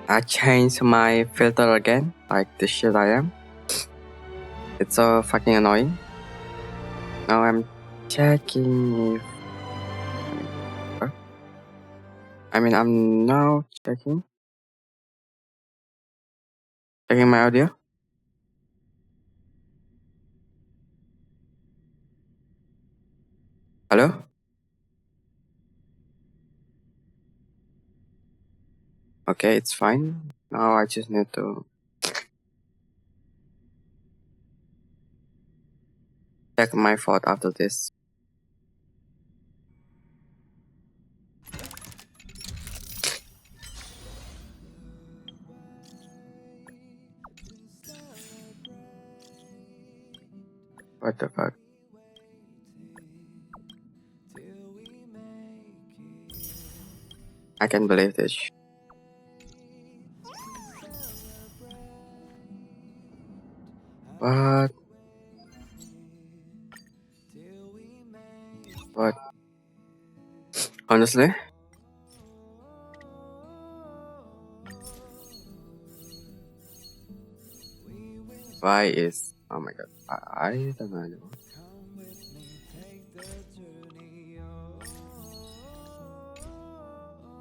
I changed my filter again, like the shit I am. It's so fucking annoying. Now I'm checking if... I'm now checking my audio. Hello? Okay, it's fine. Now I just need to check my phone after this. What the fuck? I can't believe this. What? What? Honestly? Why is... Oh my god. I don't know anymore.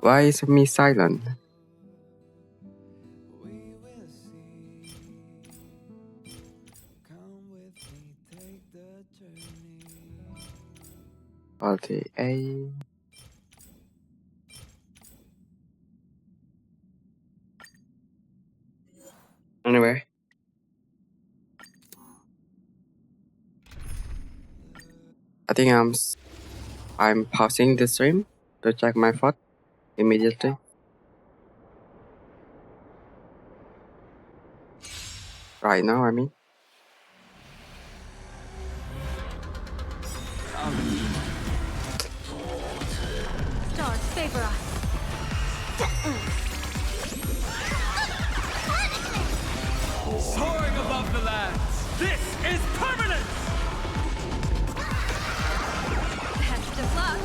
Why is me silent? Quality A. Anyway. I think I'm pausing the stream to check my phone immediately. Right now, I mean. Stars favor us. Soaring above the lands, this is permanence! Best of luck.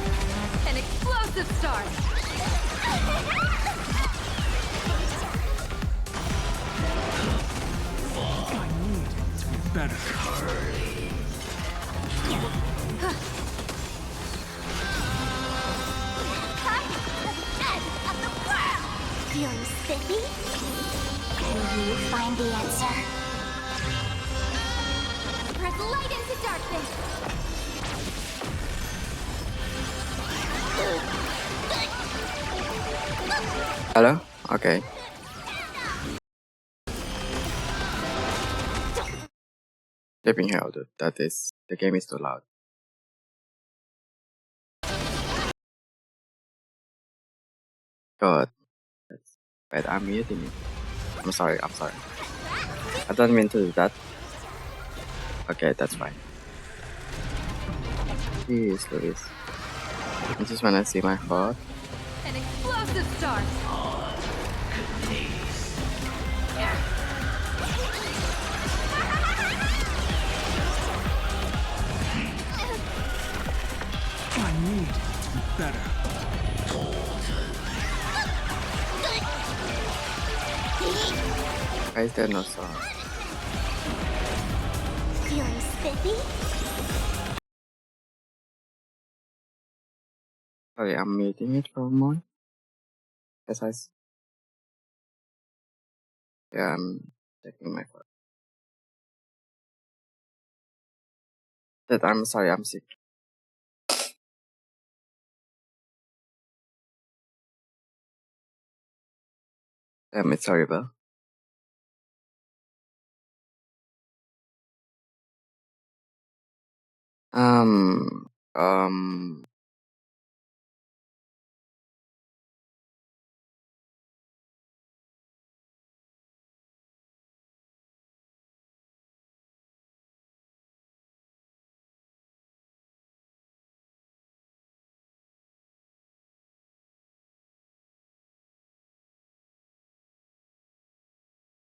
An explosive start. I need to be better. Feeling spiffy? Will you find the answer? Spread light into darkness! Hello? Okay. Flipping hell, dude. The game is too loud. God. Wait, I'm muting it. I'm sorry. I don't mean to do that. Okay, that's fine. Jeez, Louis. I just wanna see my phone. An explosive start. I need to be better. Why is there no song? Feeling spiffy? Sorry, I'm muting it for a moment. Yeah, I'm checking my phone. That I'm sorry, I'm sick. It's horrible. Um, um,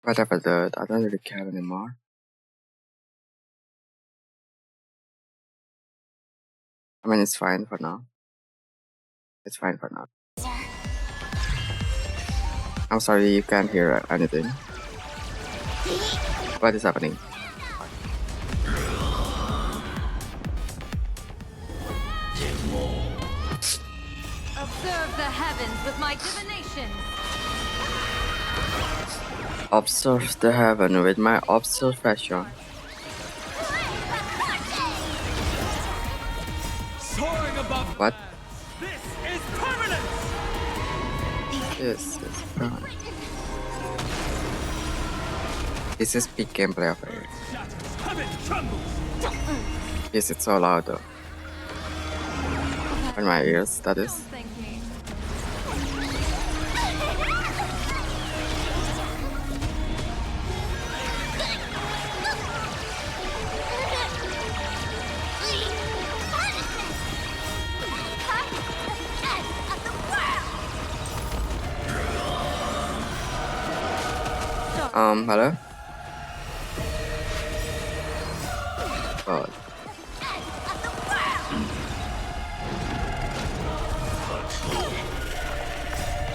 whatever, dude. I don't really care anymore. I mean, it's fine for now. It's fine for now. I'm sorry you can't hear anything. What is happening? Observe the heavens with my divination. Observe the heaven with my observation. Soaring above the What? lands. This is permanent! This is fun. This is big gameplay of it. Shatters, heaven trembles! Yes, it's so loud though. In my ears, that Don't is. thank me. Hello? God.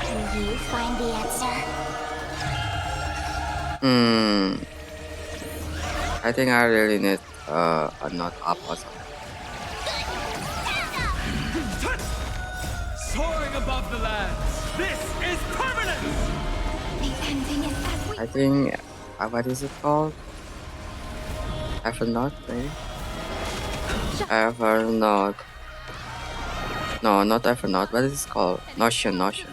Can you find the answer? I think I really need a knot up or something. Soaring above the lands. This is permanent! The ending is as we I think, what is it called? Evernote, maybe? Evernote. No, not Evernote. What is it called? Notion. Notion.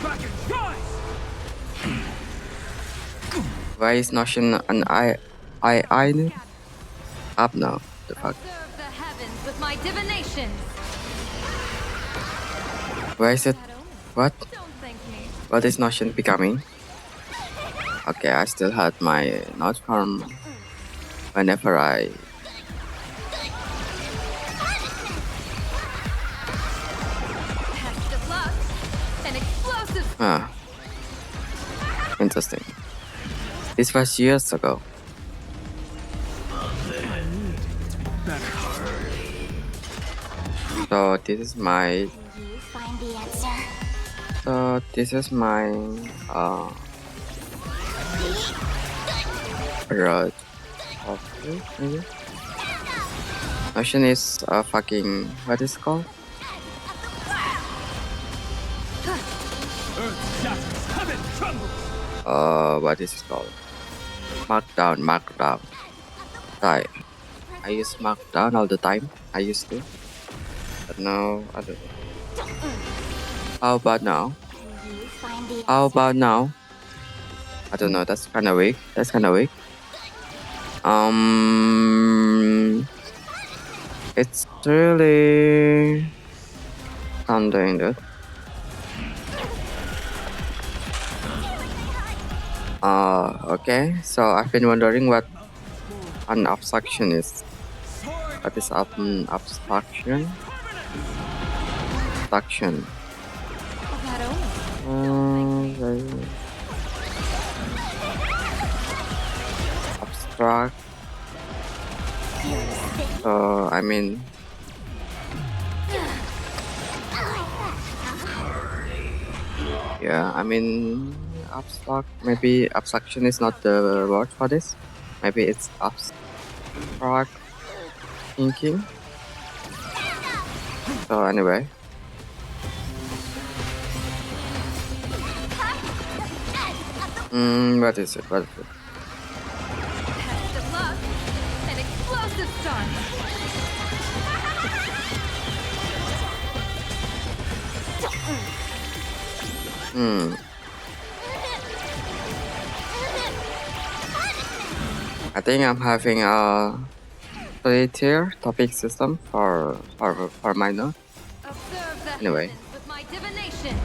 Kraken, rise! Why is Notion an I up now? The fuck? Observe the heavens with my divination. Why is it? What? Don't thank me. What is Notion becoming? Okay, I still had my note from whenever I. Test of luck. An explosive. Ah, interesting. This was years ago. Better. So this is my. Can you find the answer? So this is my road. Okay, maybe. Notion is fucking what is it called? Earth shatters, heaven trembles! What is it called? Markdown. Right. I use Markdown all the time. I used to, but now I don't know. How about now? Can you find the How about now? I don't know. That's kind of weak. It's really I'm doing it. Okay. So I've been wondering what an abstraction is. What is abstraction? Abstraction. That only. Abstract. I mean, yeah, I mean, abstract. Maybe abstraction is not the word for this. Maybe it's abstract thinking. So anyway, what is it? Test of luck. An explosive start. I think I'm having a 3-tier topic system for my note. Observe the Anyway. heavens with my divination.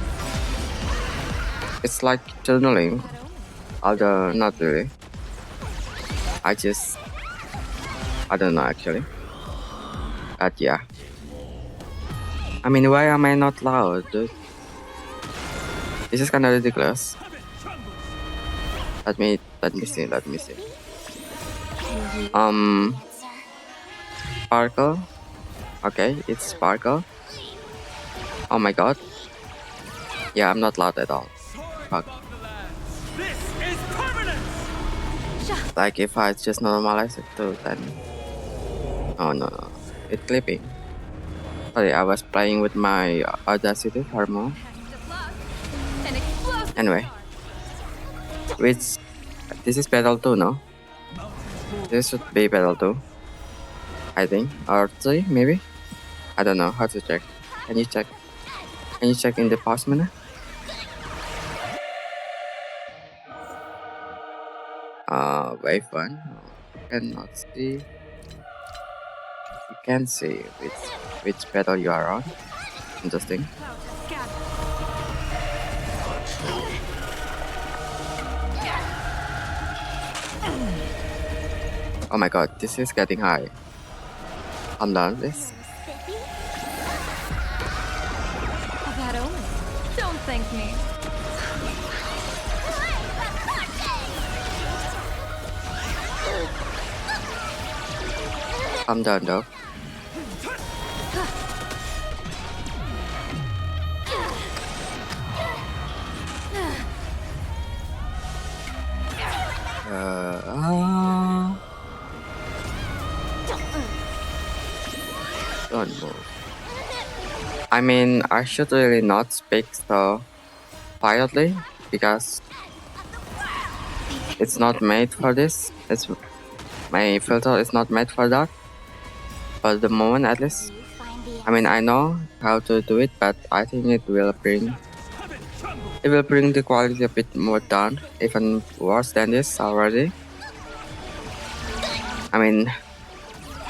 It's like journaling, That only. although not really. I don't know actually. But yeah. I mean, why am I not loud, dude? This is kind of ridiculous. Let me see. Can you Um, answer? sparkle. Okay, it's sparkle. Oh my god. Yeah, I'm not loud at all. Fuck. Above the lands. This is permanent! Like if I just normalize it to 10. Oh no. It's clipping. Sorry, I was playing with my Audacity hormone. Have to block. An explosive Anyway. start. Which this is battle 2, no? This should be battle 2. I think. Or 3 maybe? I don't know how to check. Can you check? Can you check in the pause menu? Wave 1. Cannot see. You can see which battle you are on. Interesting. Cloud has gathered. Oh my god, this is getting high. I'm done with this. A bad omen. Don't thank me. I'm done though. Don't move. I mean, I should really not speak so quietly because it's not made for this. My filter is not made for that. For the moment, at least. You find the I mean, I know how to do it, but I think it will bring the quality a bit more down, even worse than this already. I mean,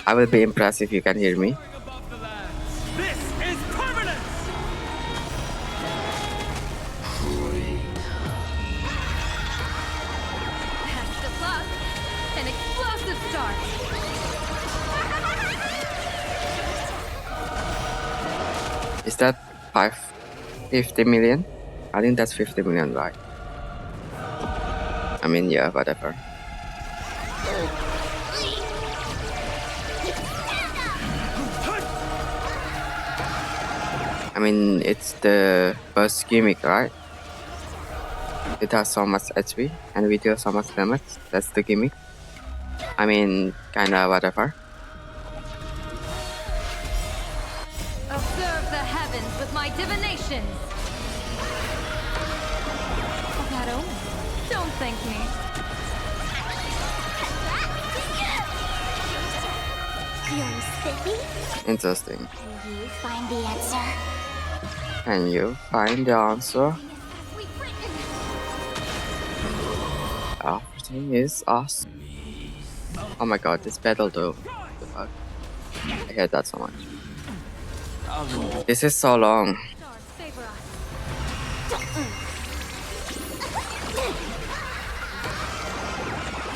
I will be impressed if you can hear me. Above the lands. This is permanent! Have to block. An explosive start. Is that 50 million? I think that's 50 million, right? I mean, yeah, whatever. I mean, it's the burst gimmick, right? It has so much HP and we deal so much damage. That's the gimmick. I mean, kinda whatever. Observe the heavens with my divinations. A bad omen. Don't thank me. You're spiffy? Interesting. Can you find the answer? Can you find the answer? We've written. Everything is awesome. Oh my god, this battle though. What the fuck? I hate that so much. This is so long. Stars favor us.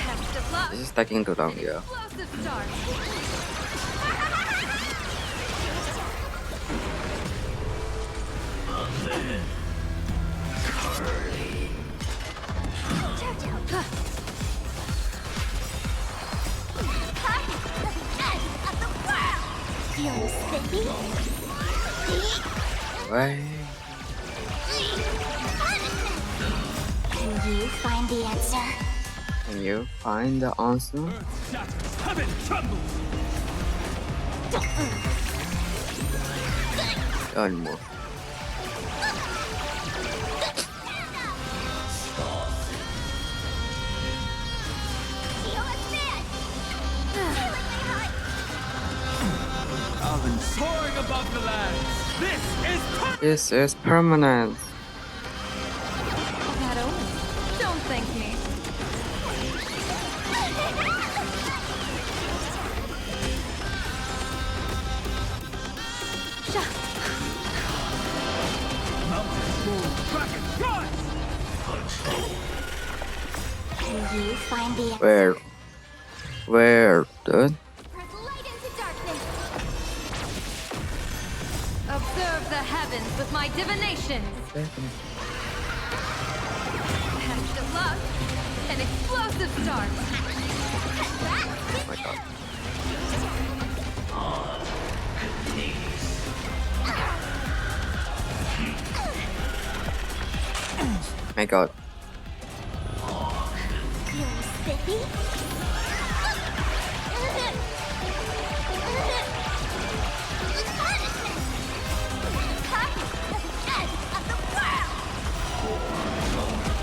Have to block. This is taking too long, yeah. Explosive start. You're spiffy? Wait. Can you find the answer? Can you find the answer? Shatters. Heaven trembles! Don't move. Soaring above the lands. This is permanent! This is permanent. A bad omen. Don't thank me. Dragon, rise! Can you find the Where, dude? Press light into darkness. Observe the heavens with my divinations. Have to block. An explosive start. Oh my god. My god. Feeling spiffy?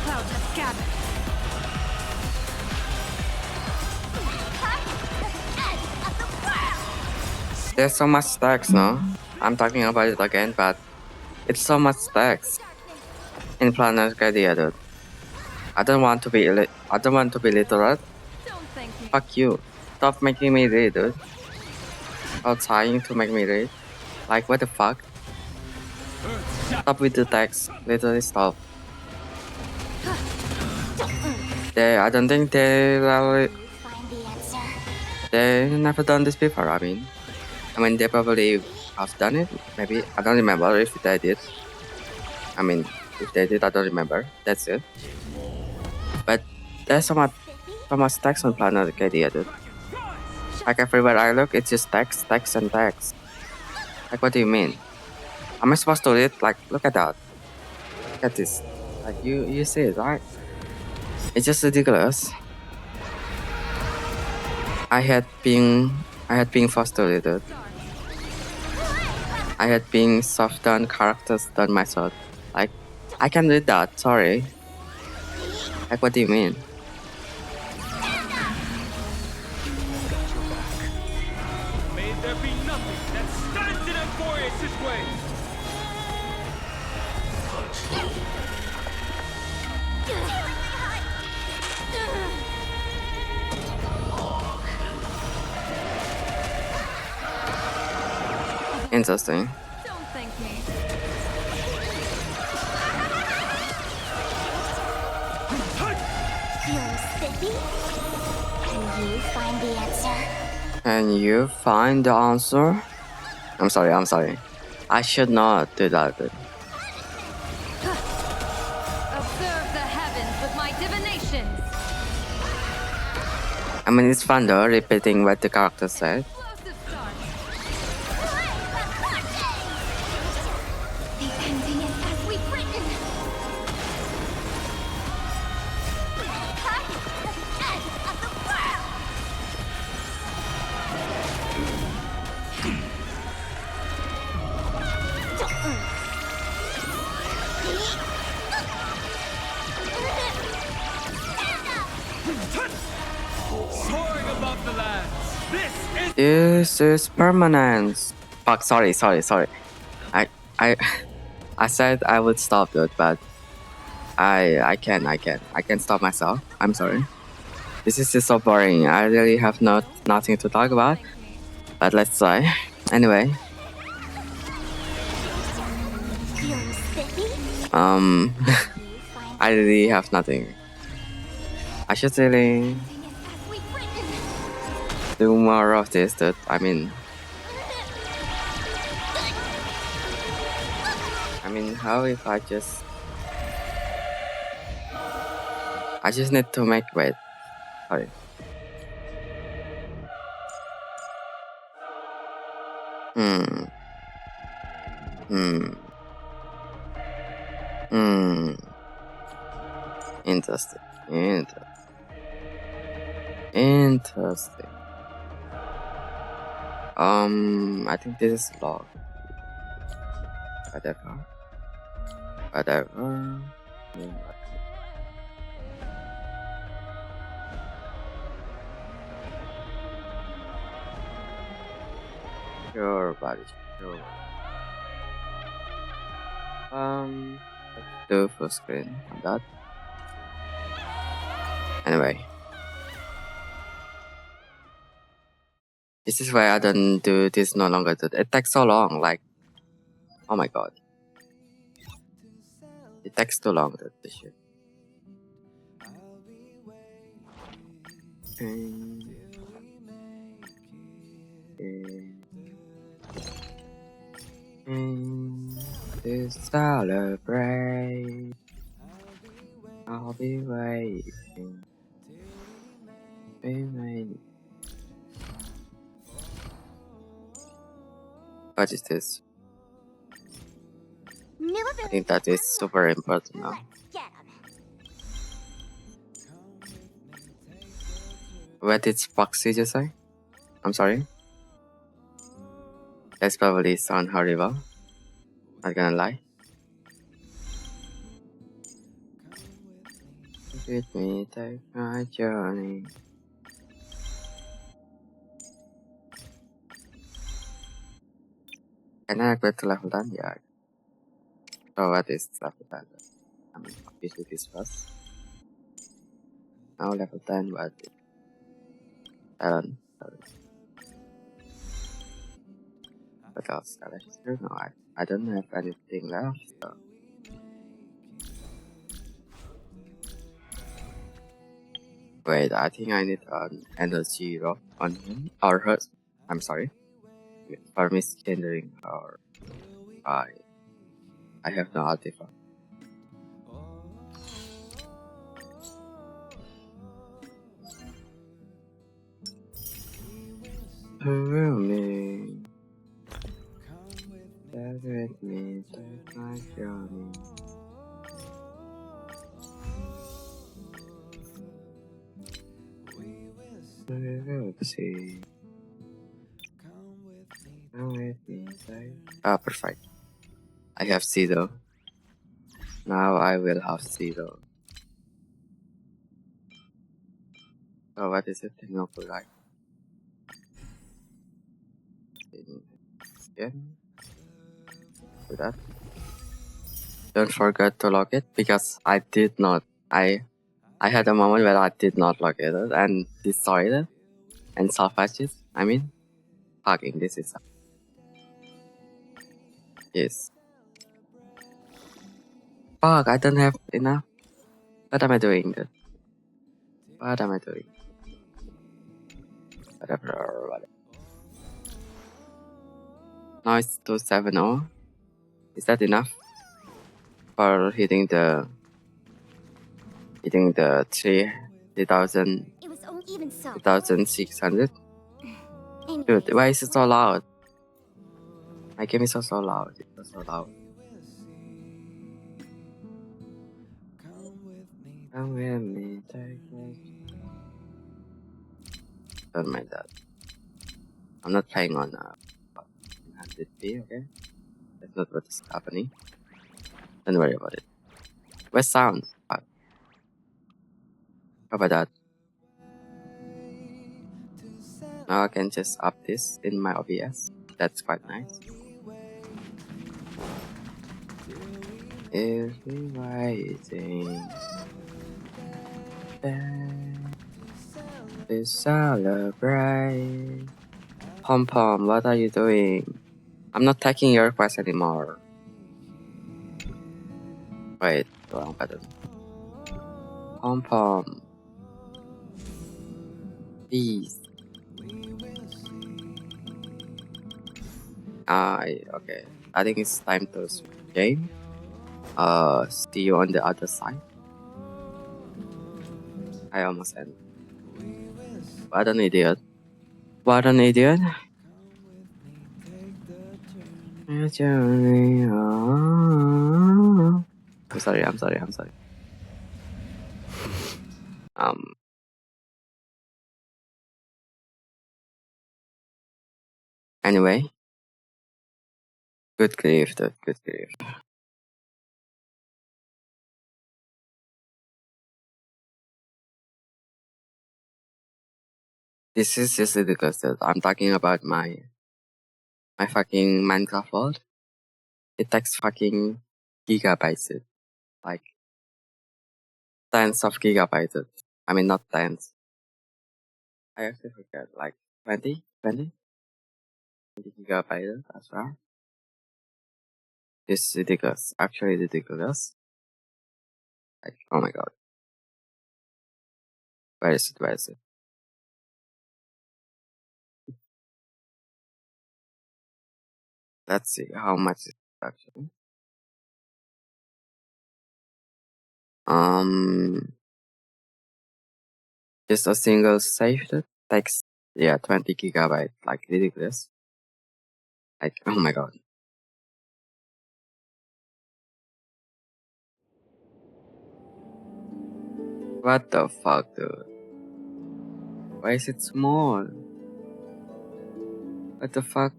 Clouds have gathered. There's so much stacks, no? I'm talking about it again, but it's so much stacks in Planet Guardian, dude. I don't want to be literate. Don't thank me. Fuck you. Stop making me read, dude. Or trying to make me read. Like, what the fuck? Stop with the text. Literally stop. I don't think they Find the answer. they never done this before. I mean, they probably have done it. Maybe I don't remember if they did. I mean, if they did, I don't remember. That's it. But there's so much text on Planet Arcadia, dude. Like everywhere I look, it's just text, text, and text. Like, what do you mean? Am I supposed to read? Like, look at that. Look at this. Like, you see it, right? It's just ridiculous. I had been forced to read it. I had been soft done characters done myself. Like, I can read that, sorry. Like, what do you mean? May there be nothing that stands in Emporius' way. Interesting. Don't thank me. Feeling spiffy? Can you find the answer? Can you find the answer? I'm sorry. I should not do that. Observe the heavens with my divinations. I mean, it's fun though, repeating what the character said. Explosive start. The ending is as we've written. Soaring above the lands. This is This is permanence. Fuck, sorry. I said I would stop it, but I can stop myself. I'm sorry. This is just so boring. I really have nothing to talk about. Thank me. But let's try. Anyway, Feeling spiffy? um, You find I really have nothing. I should really the ending is as we've written. do more of this. That I mean, how if I just need to make wait. Sorry. Hmm. Interesting. I think this is log. Whatever. Sure, buddy. Sure. Let's do full screen on that. Anyway. This is why I don't do this no longer. It takes so long, like, oh my god. It takes too long, this shit. To celebrate, I'll be waiting. What is this? New I think that is super important now. Let's get 'em. What did Foxy just say? I'm sorry. That's probably sound horrible. Not gonna lie. With me, take my journey. Can I upgrade to level 10? Yeah. So what is level 10? I mean, obviously this first. Now level 10, what is talent? What else? No, I don't have anything left. So. Wait, I think I need an energy rock on him or her. I'm sorry. For misgendering or I have no artifact. Will me, stay with me, take my journey. We will see. Come with me, perfect. I have zero. Now I will have zero. So what is it? Thing of life. Again. Do that. Don't forget to log it because I did not. I had a moment where I did not log it and destroyed it and salvaged it. I mean, fucking this is yes. Fuck, I don't have enough. What am I doing? What am I doing? Whatever. Now it's 270. Is that enough for hitting the 3,000? It was even so. 2,600? Dude, why is it so loud? My game is so loud. It's so loud. Come with me, take me. Don't mind that. I'm not playing on 100p, okay? That's not what is happening. Don't worry about it. Where's sound? Fuck. How about that? Now I can just up this in my OBS. That's quite nice. If we waiting to celebrate. Pom Pom, what are you doing? I'm not taking your request anymore. Wait, wrong button. Pom Pom. Please. Okay. I think it's time to switch game. See you on the other side. I almost end. What an idiot. What an idiot. I'm sorry. Anyway. Good grief, dude. Good grief. This is just ridiculous, dude. I'm talking about my fucking Minecraft world. It takes fucking gigabytes, dude. Like tens of gigabytes, dude. I mean, not tens. I actually forget, like 20 gigabytes as well. It's ridiculous. Actually ridiculous. Like, oh my god. Where is it? Let's see how much it actually. Just a single save that takes 20 gigabytes. Like ridiculous. Like, oh my god. What the fuck, dude? Why is it small? What the fuck?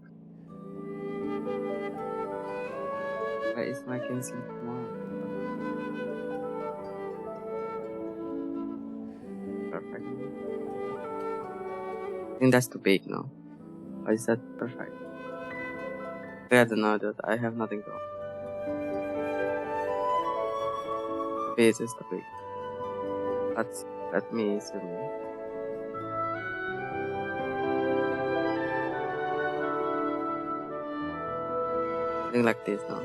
Why is my Kenshin small? Perfect. I think that's too big, no? Or is that perfect? I don't know, dude. I have nothing to offer. This is too big. Let me zoom. Something like this, no?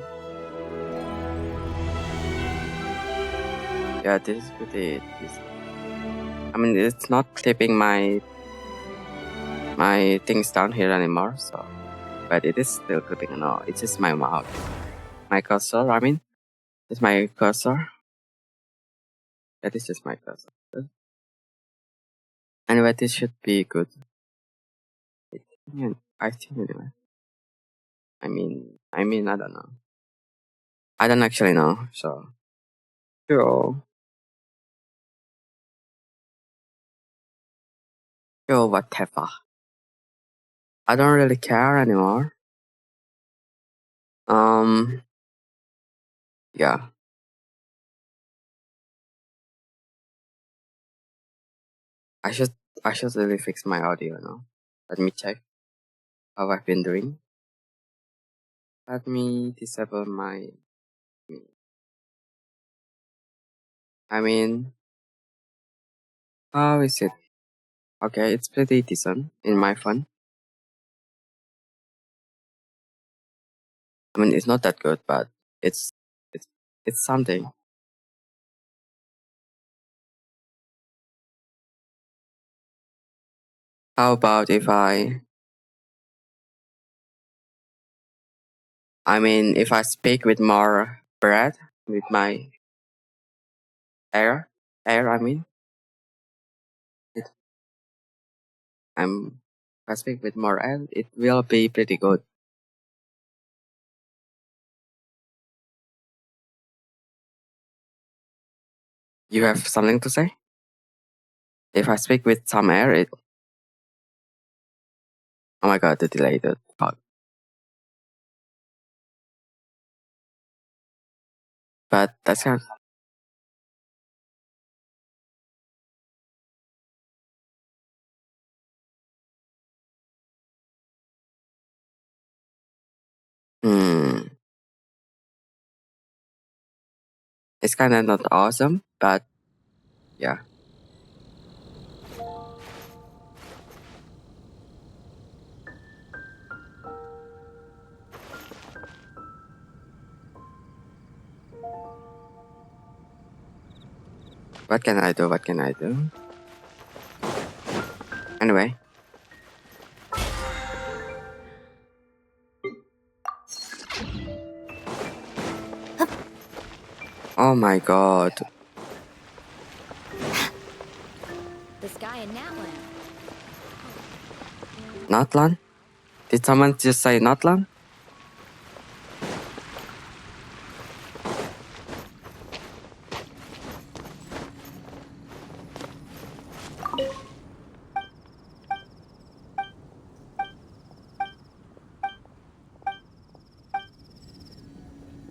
Yeah, this is pretty decent. I mean, it's not clipping my things down here anymore, so. But it is still clipping, no? It's just my mouth. My cursor, I mean. It's my cursor. That is just my cursor. Anyway, this should be good. I think anyway. I mean, I don't know. I don't actually know, so. Sure. Sure, whatever. I don't really care anymore. Yeah. I should really fix my audio now. Let me check how I've been doing. Let me disable my. I mean, how is it? Okay, it's pretty decent in my phone. I mean, it's not that good, but it's something. How about if I mean, if I speak with more breath with my air, I mean, it, if I speak with more air, it will be pretty good. You have something to say? If I speak with some air, it. Oh my god, the delay, the fuck. But that's kind. It's kind of not awesome, but yeah. What can I do? What can I do? Anyway. Oh my god. This guy in Natlan. Natlan? Did someone just say Natlan?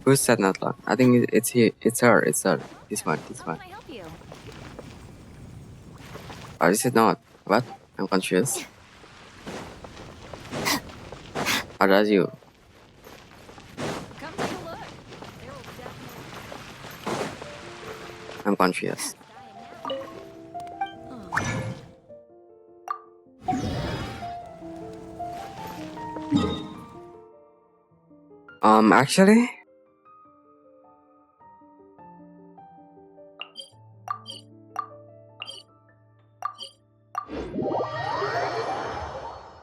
Who said Natlan? I think it's here. It's her. It's her. This one. This How one. can I help you? Or is it not? What? I'm confused. Or does you? Come take a look. There will definitely I'm confused. guy in Natlan. Actually,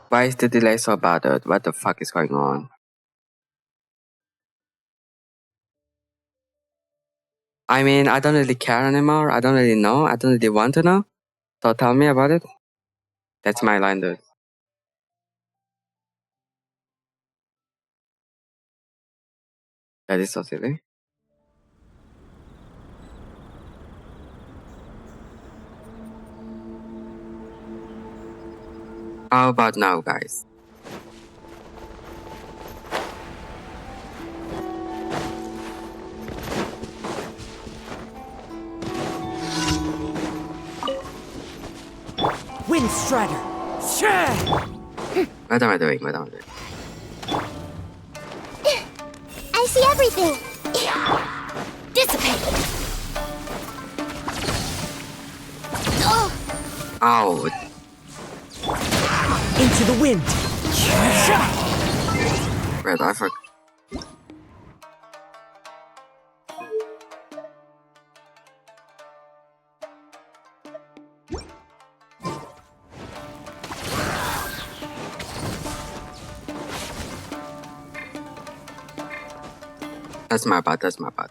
why is the delay so bad, dude? What the fuck is going on? I mean, I don't really care anymore. I don't really know. I don't really want to know. So tell me about it. That's my line, dude. That is so silly. How about now, guys? Wind Strider! Share! What am I doing? What am I doing? I see everything. Dissipate. Oh, Ow! Into the wind! Wait, I forgot. That's my bad, that's my bad.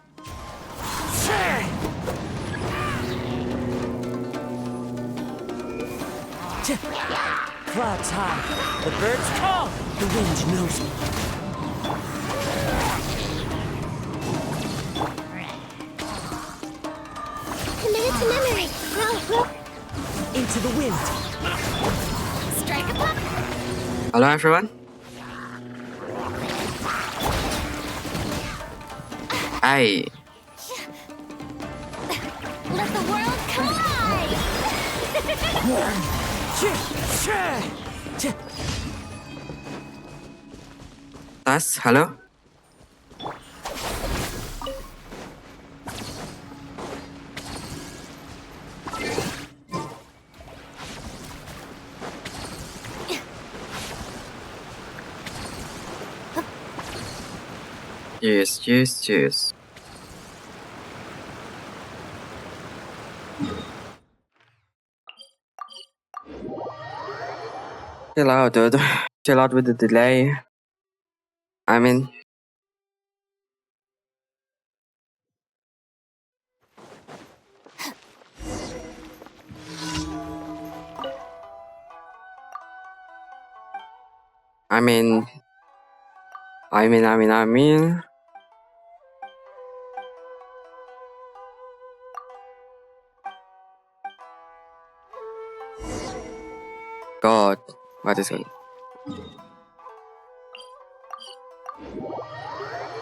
Clouds high, the birds call, the wind knows me. committed to memory. Row. Into the wind! Strike a block. Hello, everyone. Hey, Let the world collide. that's hello. Cheers, cheers, cheers. Chill out, dude. Chill out with the delay. I mean, I mean. God, what is it?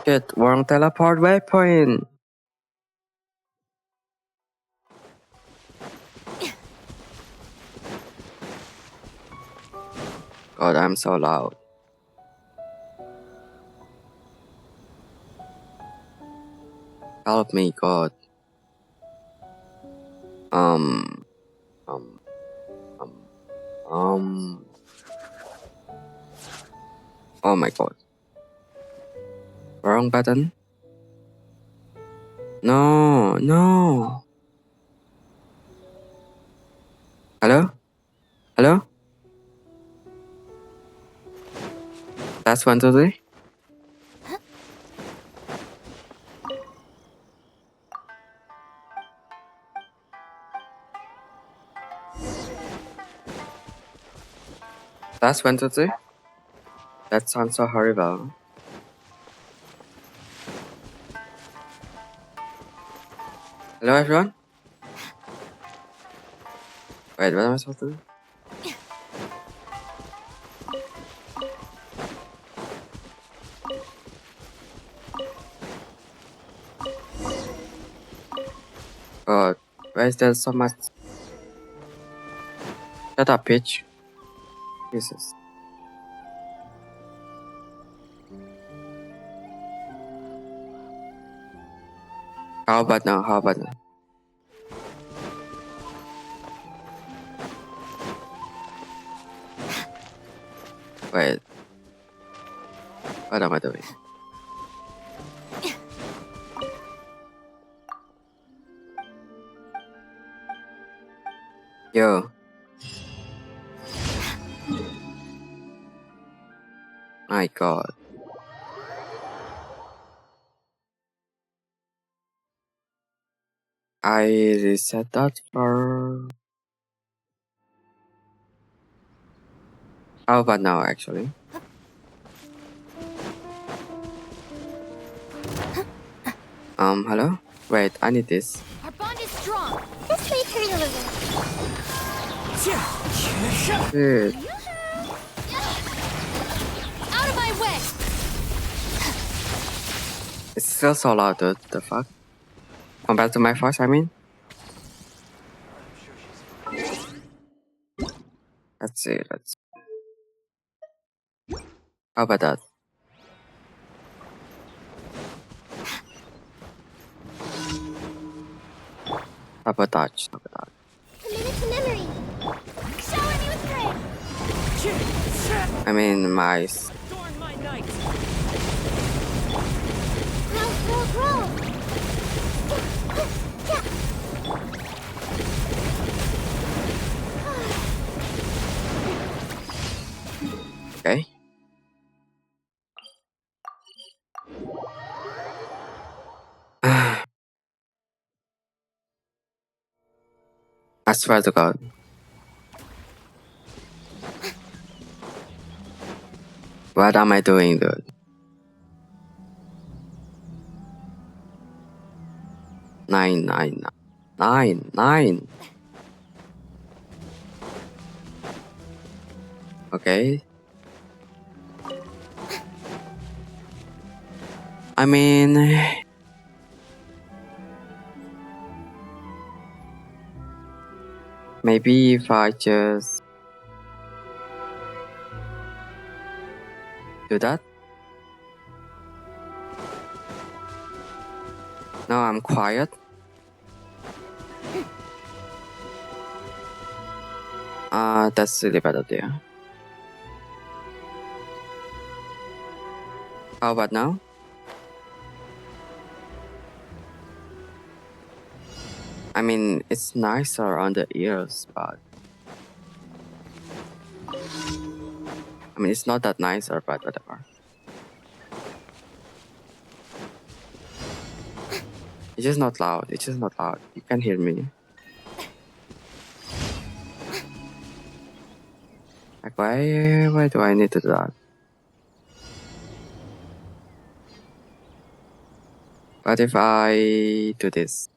Shit, wrong teleport waypoint. God, I'm so loud. Help me, God. Um. Oh my God. Wrong button. No, no. Hello? Hello? That's 1, 2, 3. That's 1, 2, 3. That sounds so horrible. Hello, everyone? Wait, what am I supposed to do? God, why is there so much? Shut up, bitch. Jesus. How about now? How about now? Wait. What am I doing? Yo. My God. I reset that for... How about now, actually? Hello? Wait, I need this. Our bond is strong. This may turn a little. Dude. It's still so loud, dude. The fuck? Compared to my voice, I mean. Let's see. Let's. How about that? Sabotage. Sabotage. Commit to memory. Shower me with grace. I mean, my. Adorn my night. Grow. Okay. I swear to God. What am I doing, dude? Nine. Okay. I mean, maybe if I just do that. No, I'm quiet. That's really bad idea. How about now? I mean, it's nicer on the ears, but I mean, it's not that nicer, but whatever. It's just not loud. It's just not loud. You can hear me. Like, why do I need to do that? What if I do this?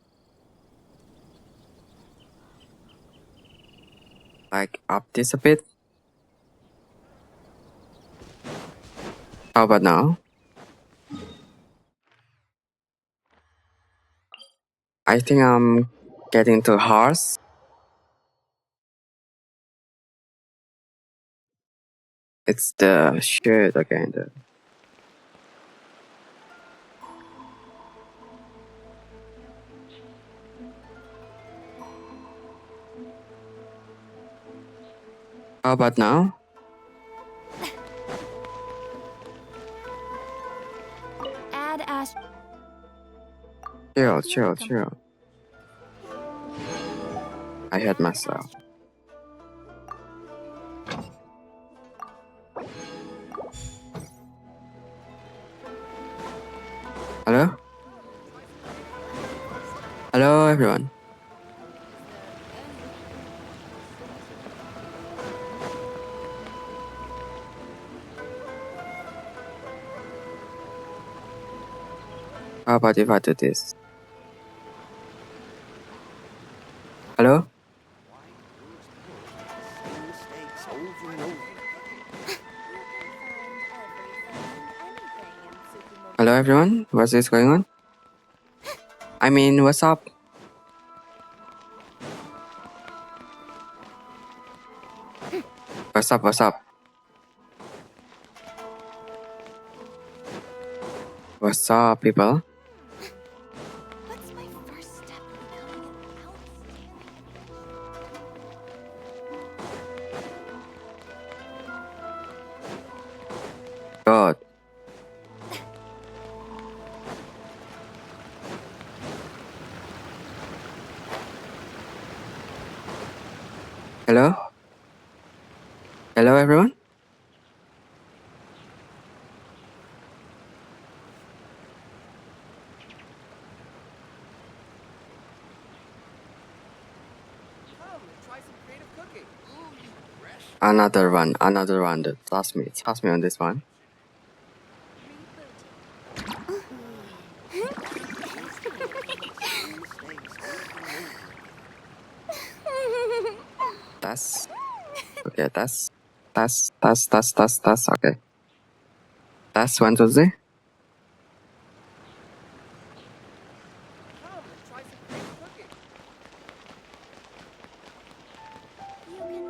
Like, up this a bit? How about now? I think I'm getting too harsh. It's the shirt again. How about now? Add Ash. Chill. I hurt myself. Hello? Hello, everyone. How about if I do this? Hello? Hello, everyone. What's this going on? I mean, what's up? What's up? What's up, people? What's my first step in becoming an outstanding? God. Hello? Hello, everyone? Another one. Dude. Trust me on this one. That's okay. That's okay. That's 1, 2, 3.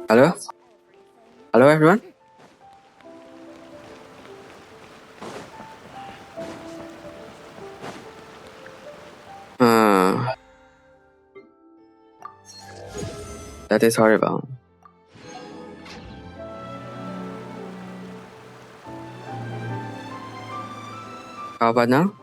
Hello? Hello, everyone? That is horrible. How about now?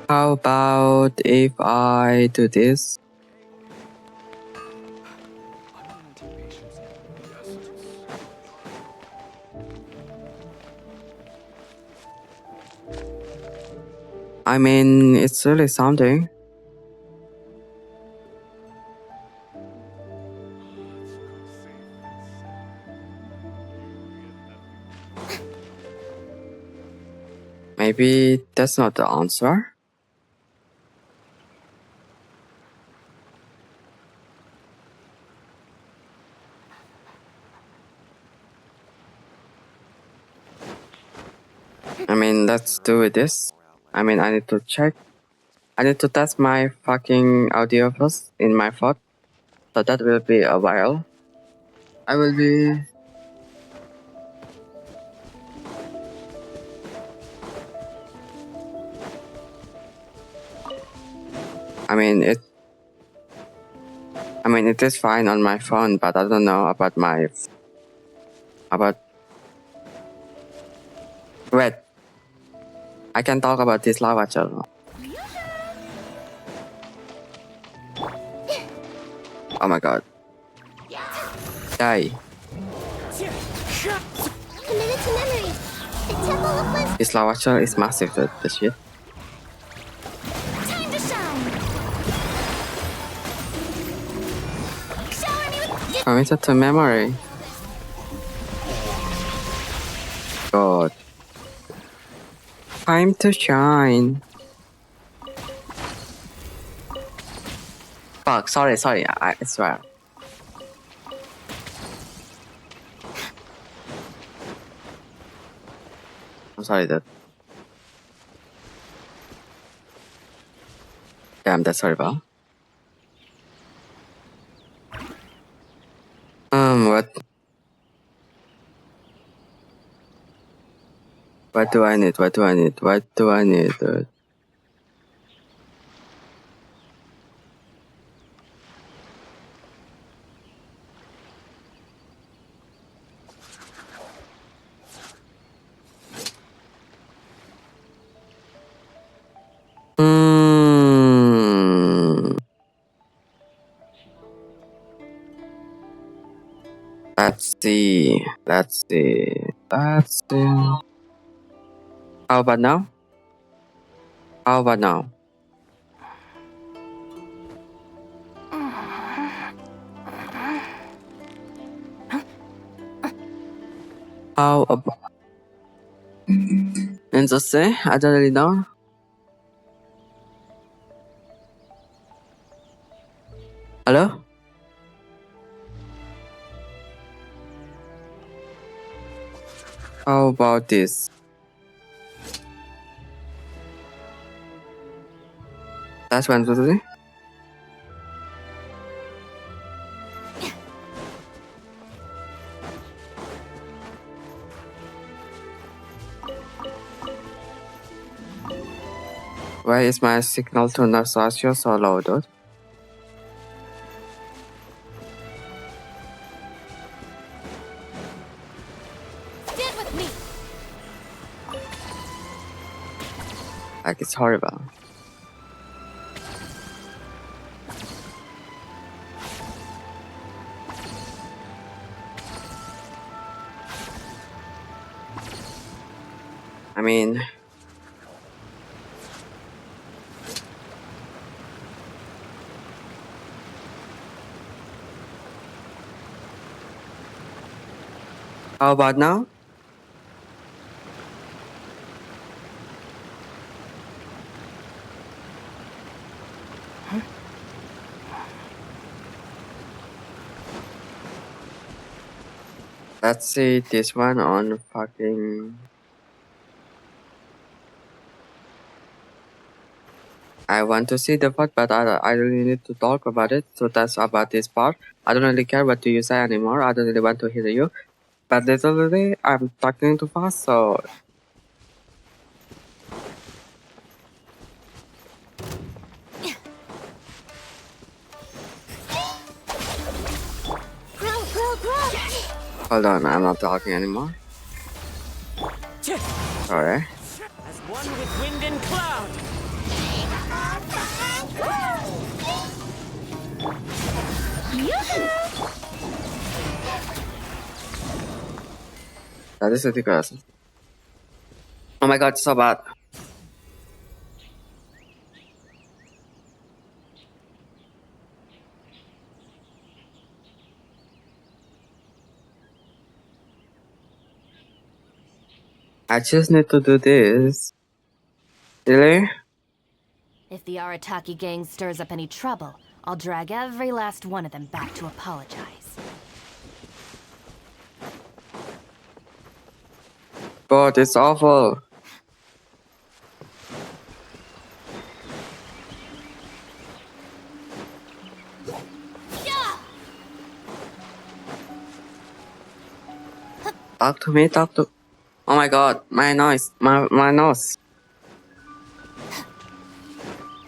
How about if I do this? I mean, it's really something. Maybe that's not the answer. I mean, let's do with this. I mean, I need to check. I need to test my fucking audio first in my phone. So that will be a while. I will be. I mean, it is fine on my phone, but I don't know about my. About. Wait. I can talk about this lava channel. Oh my god. Die. Committed to memory. The Temple of Wisdom. This lava channel is massive, the shit. Time to shine. Shower me with Committed to memory. God. Time to shine. Fuck, sorry, I swear. I'm sorry, dude. Damn, that's horrible. What? What do I need? What do I need? What do I need, dude? Let's see. Let's see. Let's see. How about now? How about now? How about? Interesting. I don't really know. Hello? How about this? That's 1, 2, 3. Why is my signal to Nastasia so low, dude? Stand with me. Like, it's horrible. I mean... How about now? Let's see this one on fucking... I want to see the part, but I really need to talk about it. So that's about this part. I don't really care what do you say anymore. I don't really want to hear you. But literally, I'm talking too fast, so hold on, I'm not talking anymore. Sorry. As one with wind and cloud. That is ridiculous. Oh my god, so bad. I just need to do this. Really? If the Arataki gang stirs up any trouble, I'll drag every last one of them back to apologize. God, it's awful. Talk to me, talk to. Oh my god, my nose, my nose.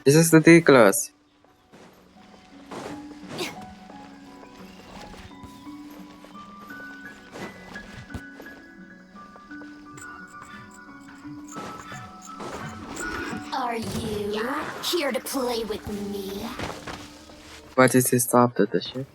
This is ridiculous. Are you here to play with me? What is this stop to the shit?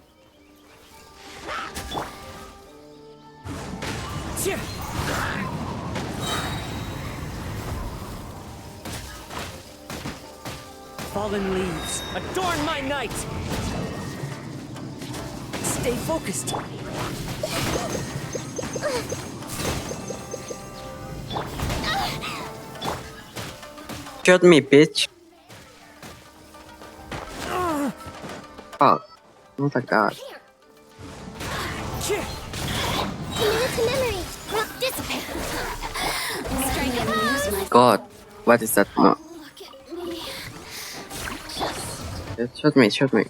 Fallen leaves, adorn my night! Stay focused. Shoot me, bitch. Fuck. Oh my god. Memory. Dissipate. Strike and use my. God. What is that? No. Look at me. Shoot me, shoot me.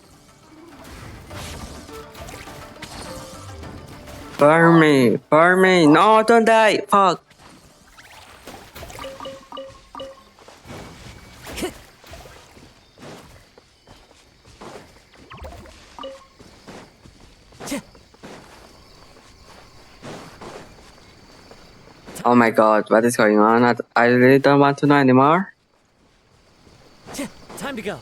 Burn me, burn me. No, don't die. Fuck. Oh my god, what is going on? I really don't want to know anymore. Time to go.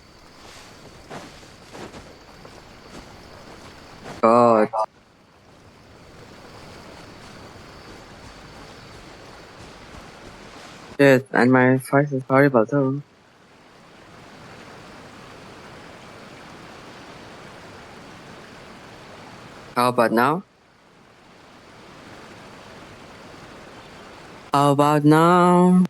God. Shit, and my voice is horrible too. How about now? How about now?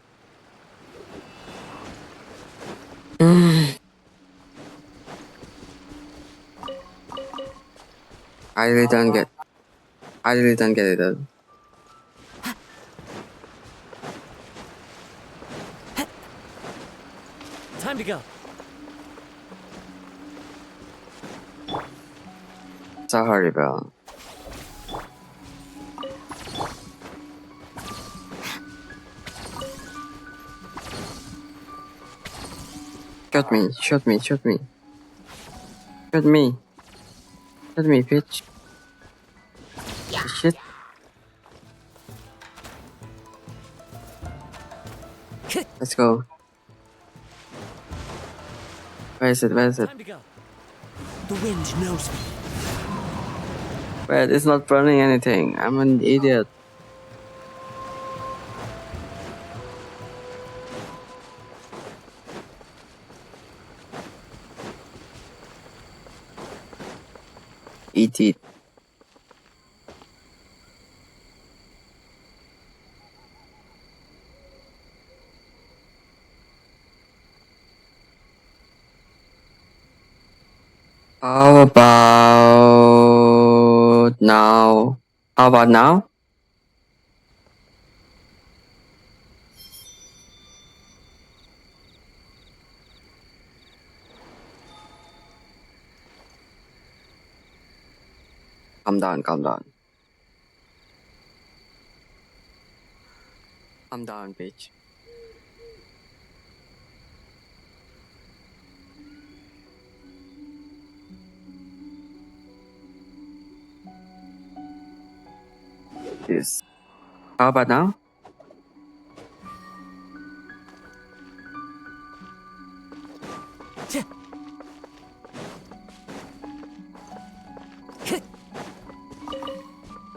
I really don't get. I really don't get it though. Time to go. So horrible. Shoot me, shoot me, shoot me. Shoot me. Shoot me, bitch. Shit. Let's go. Where is it? Where is it? Time to go. The wind knows me. Wait, it's not burning anything. I'm an idiot. Eat it. How about now? How about now? Calm down, calm down. Calm down, bitch. Yes. How about now?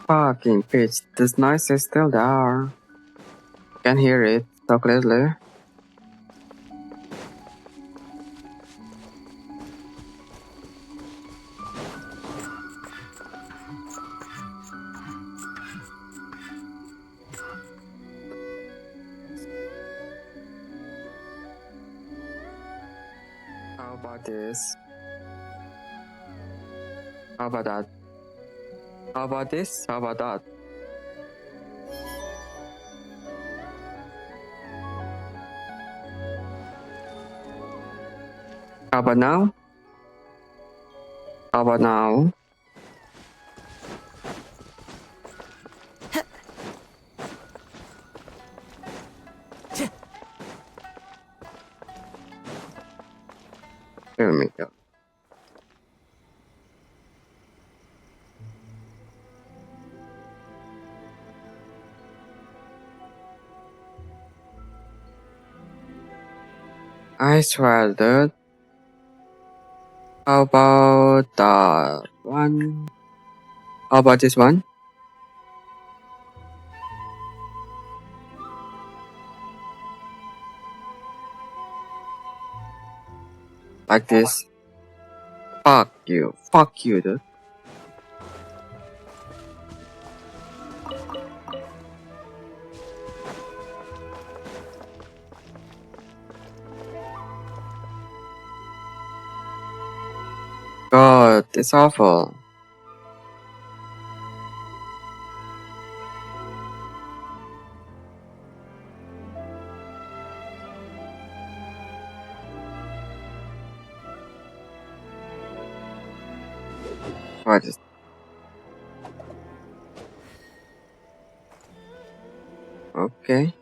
Fucking bitch, this noise is still there. Can hear it so clearly. How about this? How about that? How about this? How about that? How about now? How about now? Here we go. I swear, dude. How about that one? How about this one? Like this. Fuck you, dude. God, it's awful. What is? Okay.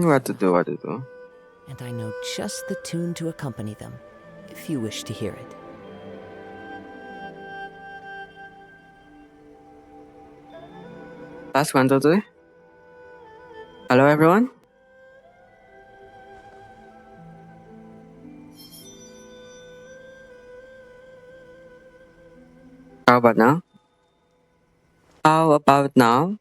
What to do? What to do? And I know just the tune to accompany them, if you wish to hear it. Last one, two, three. Hello, everyone. How about now? How about now?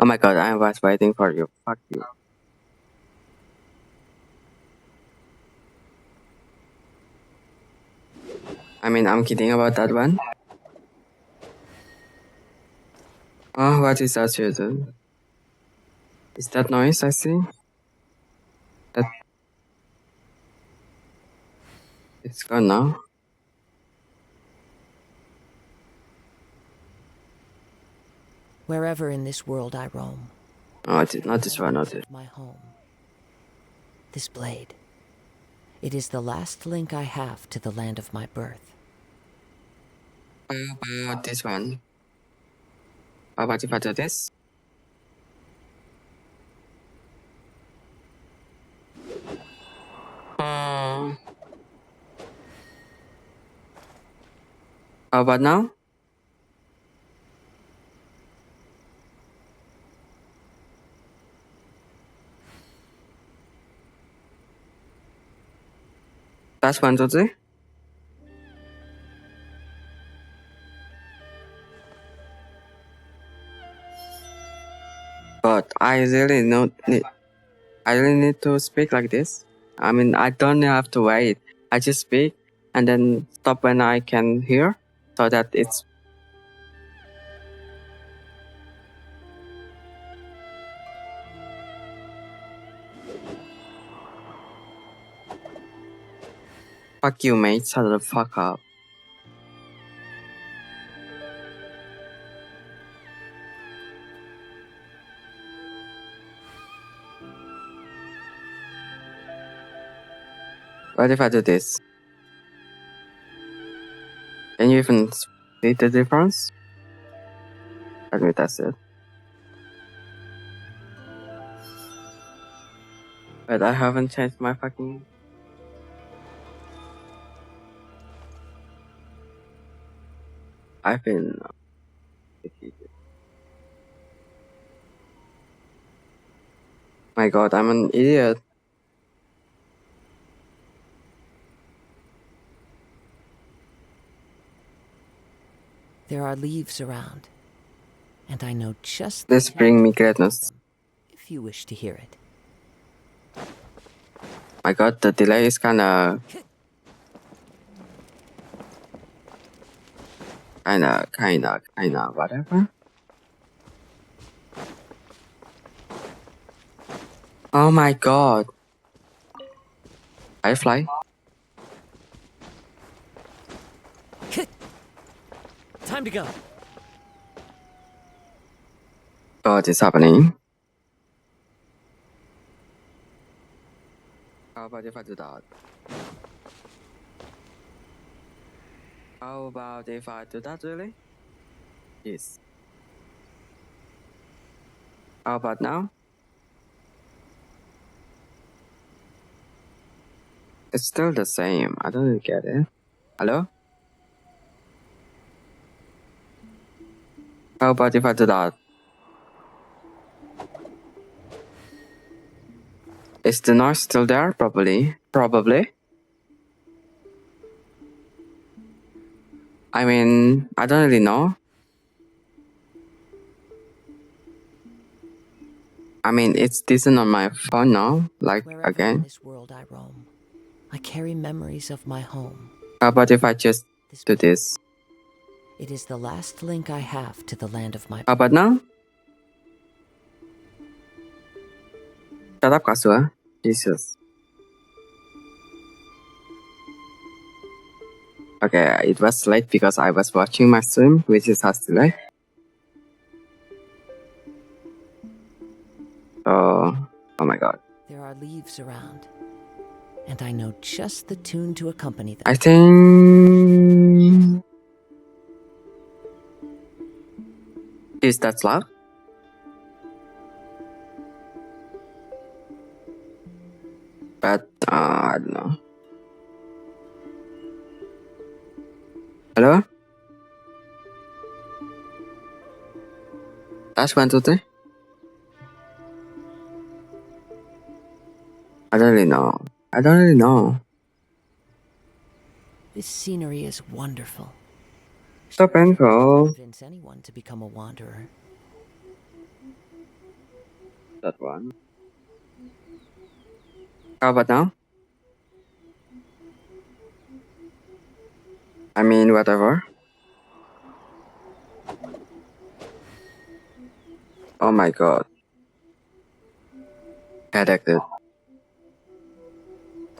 Oh my god, I was waiting for you. Fuck you. I mean, I'm kidding about that one. Oh, what is that, children? Is that noise I see? That it's gone now. Wherever in this world I roam, Oh, it's not this one, not is it. my home. This blade. It is the last link I have to the land of my birth. How about this one? How about if I do this? How about now? That's one, two, three. But I really need to speak like this. I mean, I don't have to wait. I just speak and then stop when I can hear, so that it's. Fuck you, mate. Shut the fuck up. What if I do this? Can you even see the difference? Let me test it. But I haven't changed my fucking... I've been... My god, I'm an idiot. There are leaves around, and I know just This the bring tune me to accompany greatness. them, if you wish to hear it. My god, the delay is kinda whatever. Oh my god. I fly. Time to go. God, it's happening. How about if I do that? How about if I do that really? Yes. How about now? It's still the same. I don't really get it. Hello? How about if I do that? Is the noise still there? Probably. Probably. I mean, I don't really know. I mean, it's decent on my phone now. Like, Wherever in again. this world I roam, I carry memories of my home. How about if I just do this? It is the last link I have to the land of my... How about now? Shut up, Kasua. Jesus. Okay, it was late because I was watching my stream, which is has delay. Oh my god. There are leaves around, and I know just the tune to accompany them. I think... Is that loud? But, I don't know. Hello? That's 1, 2, 3? I don't really know. I don't really know. This scenery is wonderful. So painful. Convince anyone to become a wanderer. That one. How about now? I mean, whatever. Oh my god. Addicted.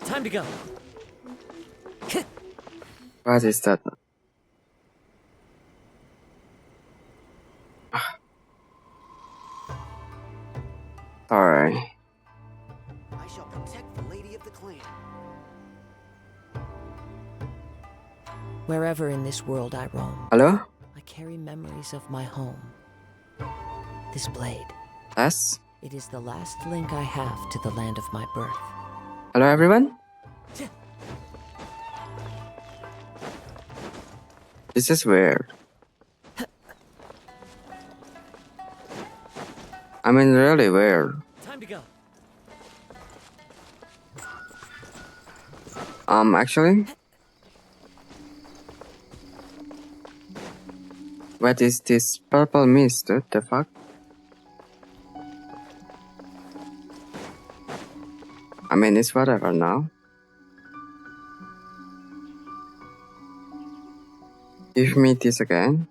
Time to go. What is that? Sorry. I shall protect the lady of the clan. Wherever in this world I roam, Hello? I carry memories of my home. This blade, Yes? it is the last link I have to the land of my birth. Hello everyone? This is weird. I mean, really weird. Time to go. Actually? What is this purple mist, dude? The fuck? I mean, it's whatever now. Give me this again.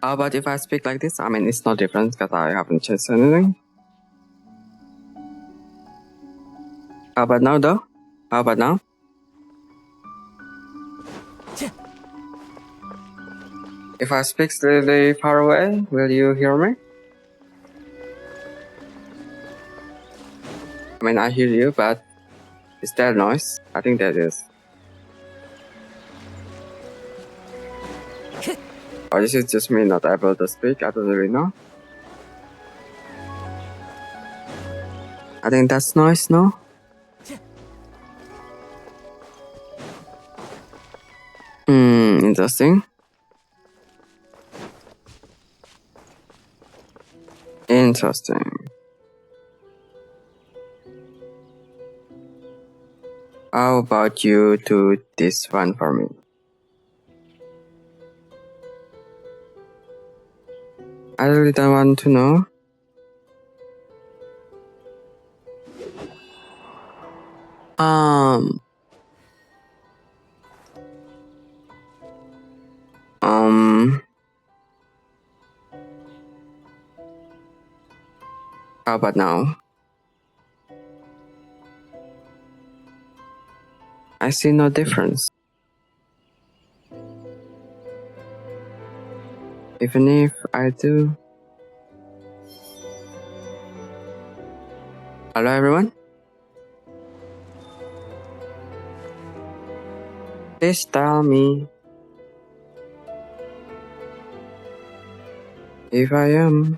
How about if I speak like this? I mean, it's no different because I haven't changed anything. How about now, though? How about now? If I speak really far away, will you hear me? I mean, I hear you, but is that noise? I think that is. Or this is just me not able to speak? I don't really know. I think that's noise, no? Interesting. Interesting. How about you do this one for me? I really don't want to know. Um. Um. How about now? I see no difference. Even if I do. Hello, everyone. Please tell me if I am.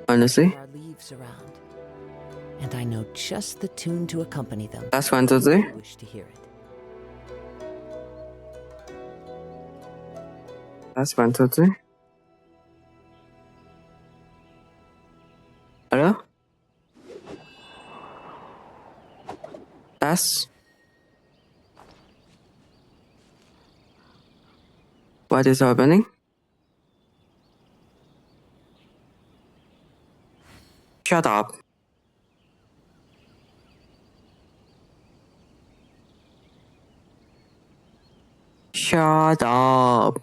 Honestly, There are leaves around, and I know just the tune to accompany them. that's 1, 2, 3. If you wish to hear it. That's 1, 2, 3. Hello? That's. What is happening? Shut up. Shut up.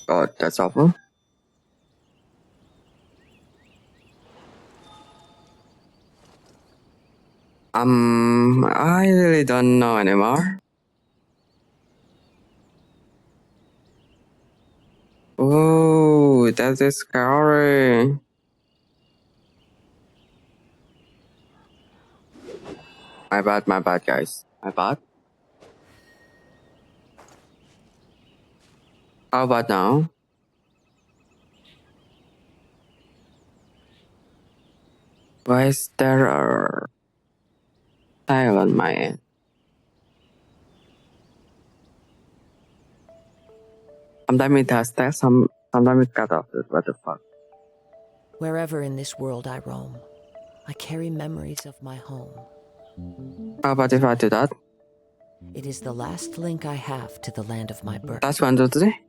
God, that's awful. I really don't know anymore. Oh, that is scary. My bad, guys. My bad. How about now? Why is there a tile on my end? Sometimes it has that, sometimes it cut off. What the fuck? Wherever in this world I roam, I carry memories of my home. How about if I do that? It is the last link I have to the land of my birth. That's 1, 2, 3.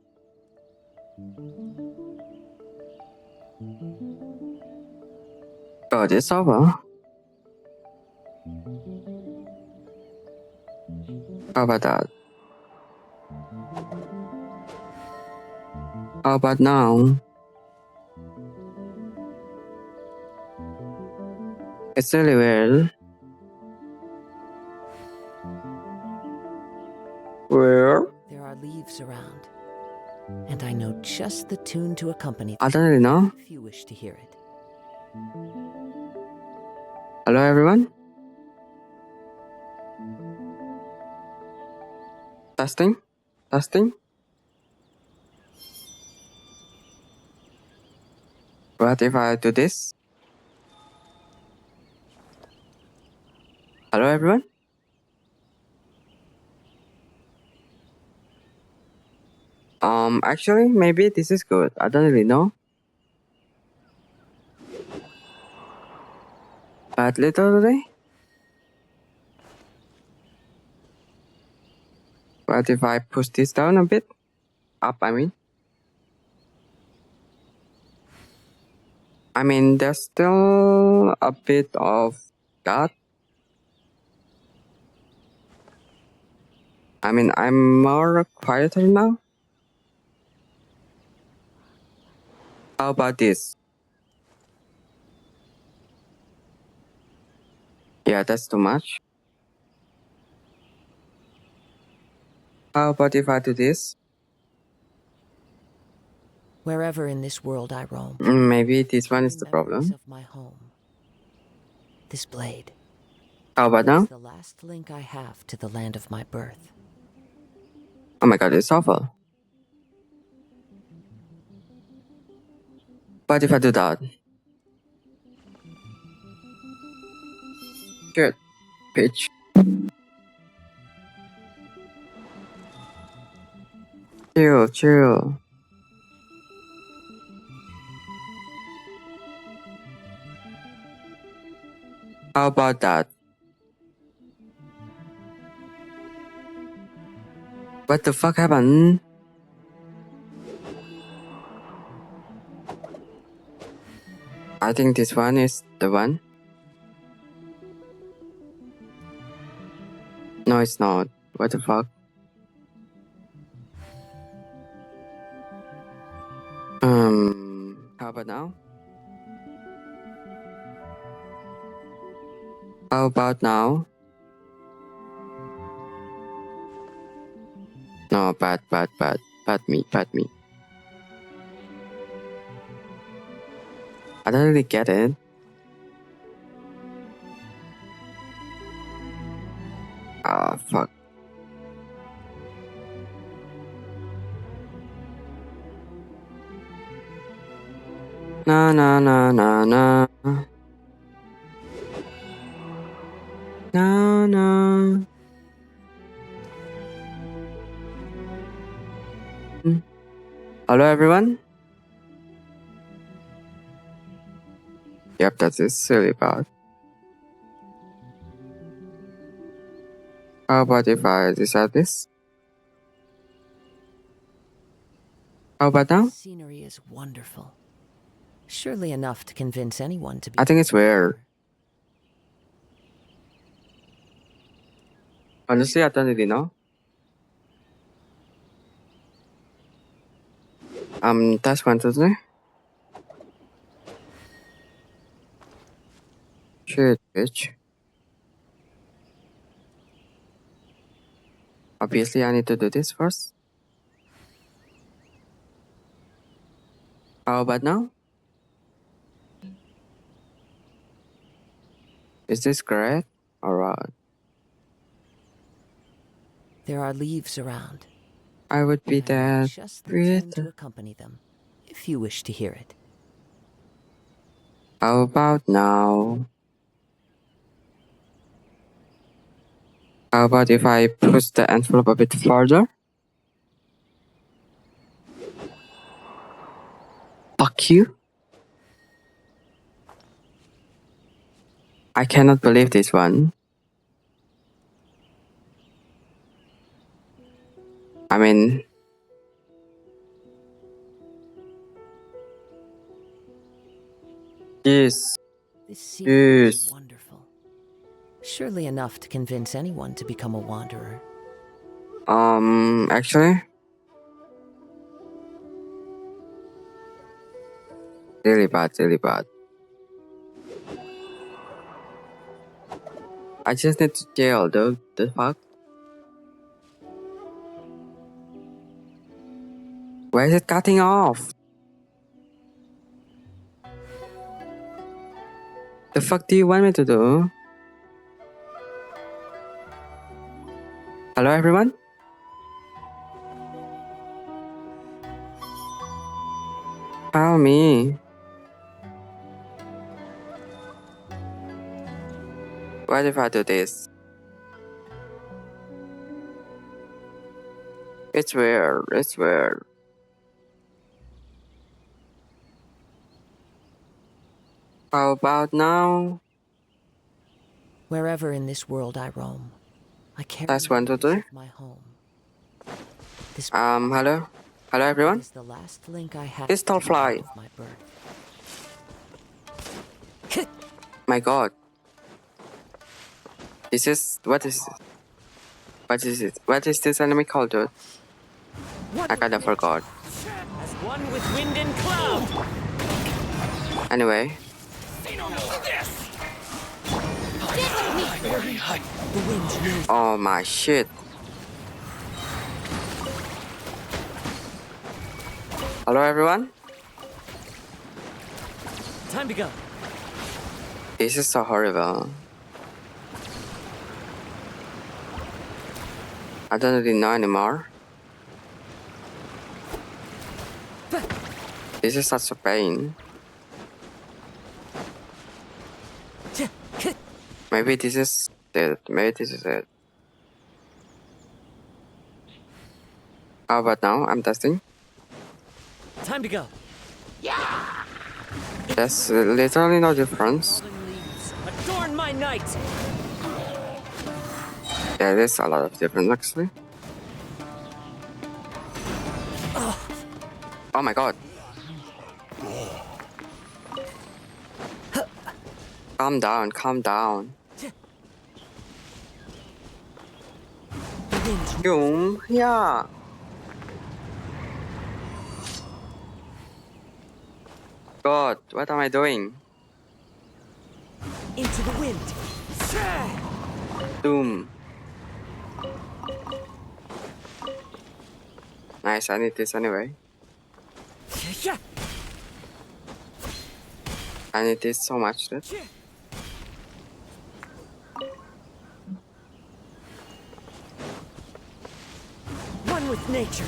God, it's over. How about that? How about now? It's really weird. Where? There are leaves around, and I know just the tune to accompany I them. don't really know. If you wish to hear it. Hello, everyone. Testing. Testing. What if I do this? Hello, everyone. Actually, maybe this is good. I don't really know. But literally, what if I push this down a bit? Up, I mean. There's still a bit of that. I'm more quieter now. How about this? Yeah, that's too much. How about if I do this? Wherever in this world I roam, Maybe this one is the memories problem. of my home. This blade How about is now? the last link I have to the land of my birth. Oh my god, it's awful. What if I do that? Good. Pitch. Chill, chill. How about that? What the fuck happened? I think this one is the one. No, it's not. What the fuck? How about now? How about now? No, bad me. I don't really get it. Ah, fuck. Na. Na. Hello, everyone. Yep, that is silly bad. How about if I decide this? How about now? The scenery is wonderful. Surely enough to convince anyone to be. I think it's weird. Honestly, I don't really know. Test 1, 2, 3. Shit, bitch. Obviously, I need to do this first. How about now? Is this correct? Alright. There are leaves around. I would be and that just the tune to with. accompany them, if you wish to hear it. How about now? How about if I push the envelope a bit further? Fuck you. I cannot believe this one. I mean, yes, This scenery is yes. wonderful. Surely enough to convince anyone to become a wanderer. Actually, really bad. I just need to jail, dude. The fuck? Why is it cutting off? The fuck do you want me to do? Hello, everyone? Tell me. What if I do this? It's weird. How about now? Wherever in this world I roam, I carry That's 1, 2, 3. memories of my home. This Hello? Hello, everyone? is the last link I have Pistol to the land fly. of my birth. My god. This is. What is it? What is this enemy called, dude? I kinda forgot. As one with wind and cloud. Anyway. Oh my shit. Hello everyone. Time to go. This is so horrible. I don't really know anymore. This is such a pain. Maybe this is it. Maybe this is it. How about now? I'm testing. Time to go. There's literally no difference. Fallen leaves, adorn my night. Yeah, there's a lot of difference actually. Oh my god. Calm down, calm down. Yung, yeah. God, what am I doing? Into the wind. Doom. Nice, I need this anyway. I need this so much, dude. One with nature.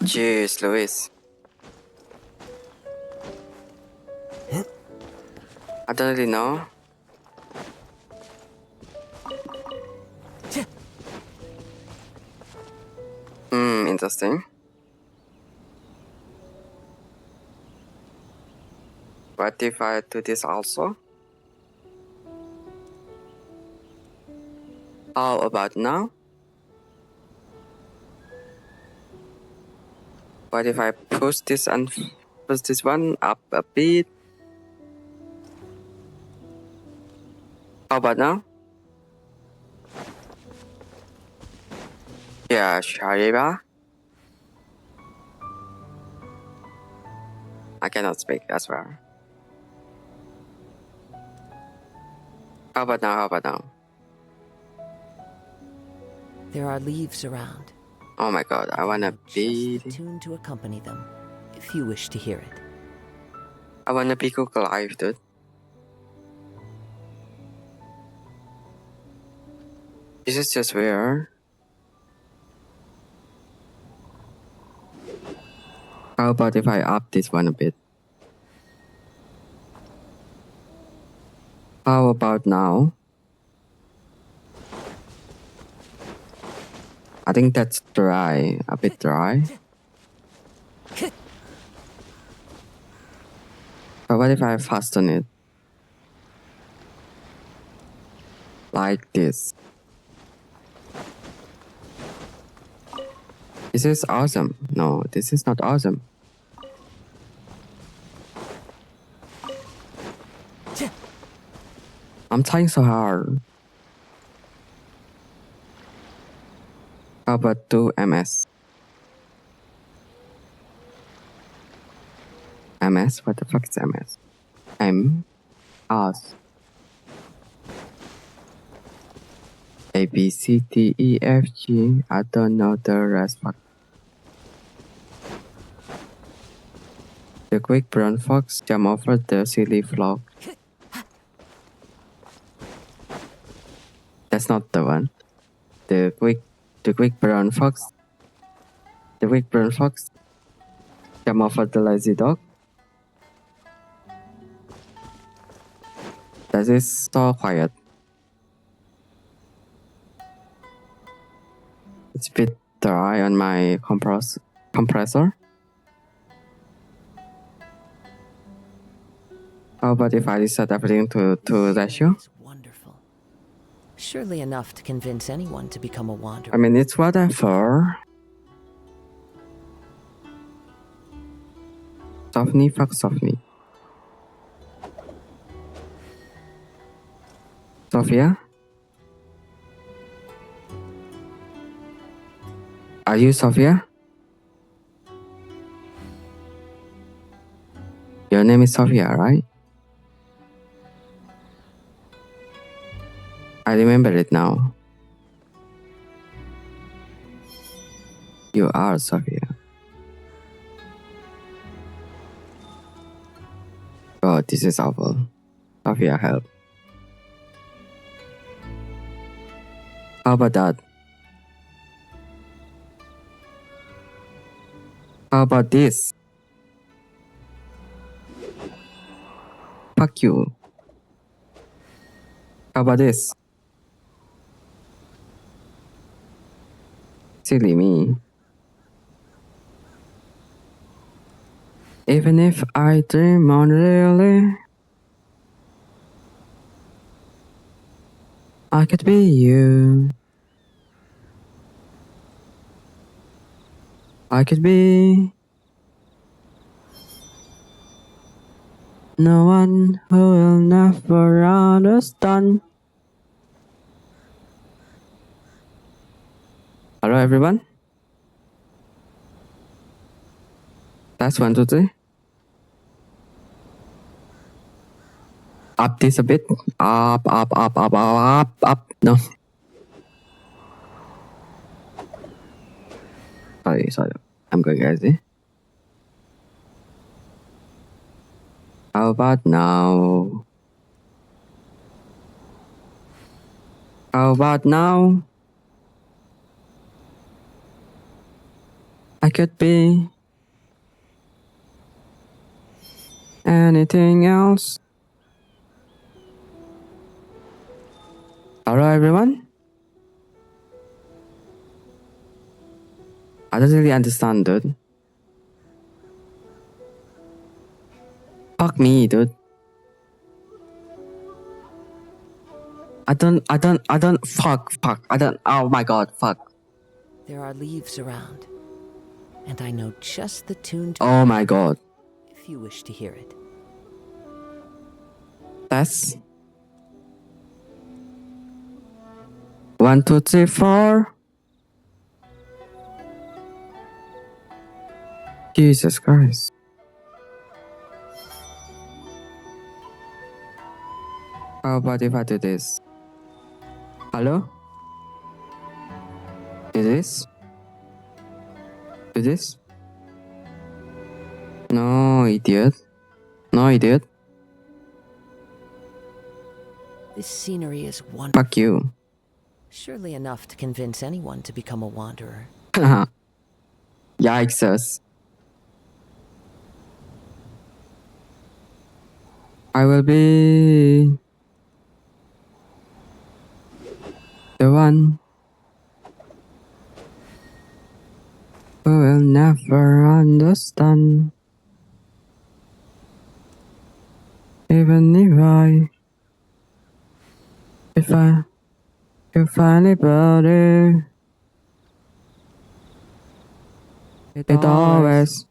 Jeez, Luis. I don't really know. Interesting. What if I do this also? How about now? What if I push this and push this one up a bit? How about now? Yeah, Shariba. I cannot speak, that's right. How about now? How about now? There are leaves around. Oh my god, I wanna be. Just the tune to accompany them, if you wish to hear it. I wanna be Google Live, dude. This is just weird. How about if I up this one a bit? How about now? I think that's dry, a bit dry. But what if I fasten it? Like this. This is awesome. No, this is not awesome. I'm trying so hard. How about 2 MS? MS? What the fuck is MS? M? S. A, B, C, D, E, F, G. I don't know the rest. But the quick brown fox jump over the silly frog. That's not the one. The quick brown fox. The quick brown fox jump over the lazy dog. That is so quiet. It's a bit dry on my compressor. How about if I reset everything to ratio? It's wonderful. Surely enough to convince anyone to become a wanderer. I mean, it's whatever. Softly, fuck softly. Sophia? Are you Sophia? name is Sophia, right? I remember it now. You are Sophia. God, this is awful. Sophia, help. How about that? How about this? Fuck you. How about this? Silly me. Even if I dream on really, I could be you. I could be no one who will never understand. Hello, everyone. That's 1, 2, 3. Up this a bit. Up. No. Sorry. I'm going crazy. How about now? How about now? I could be anything else. Hello, everyone. I don't really understand, dude. Fuck me, dude. I don't, fuck, oh my god, fuck. There are leaves around, and I know just the tune to Oh my god. if you wish to hear it. That's 1, 2, 3, 4. Jesus Christ. How about if I do this? Hello? Do this? Do this? No, idiot. No, idiot. This scenery is wonderful. Fuck you. Surely enough to convince anyone to become a wanderer. Yikes. I will be the one who will never understand. Even if anybody, it always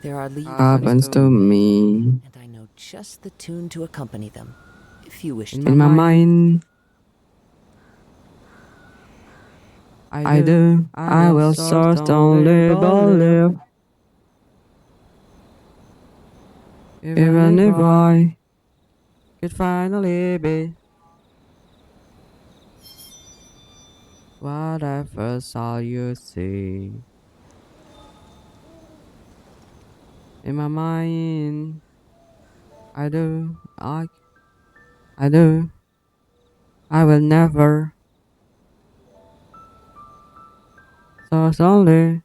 There are leaves happens to me. and I know just the tune to accompany them, if you wish to. In my mind, I will certainly believe. Even if I could finally be whatever saw you see. In my mind, I will never certainly.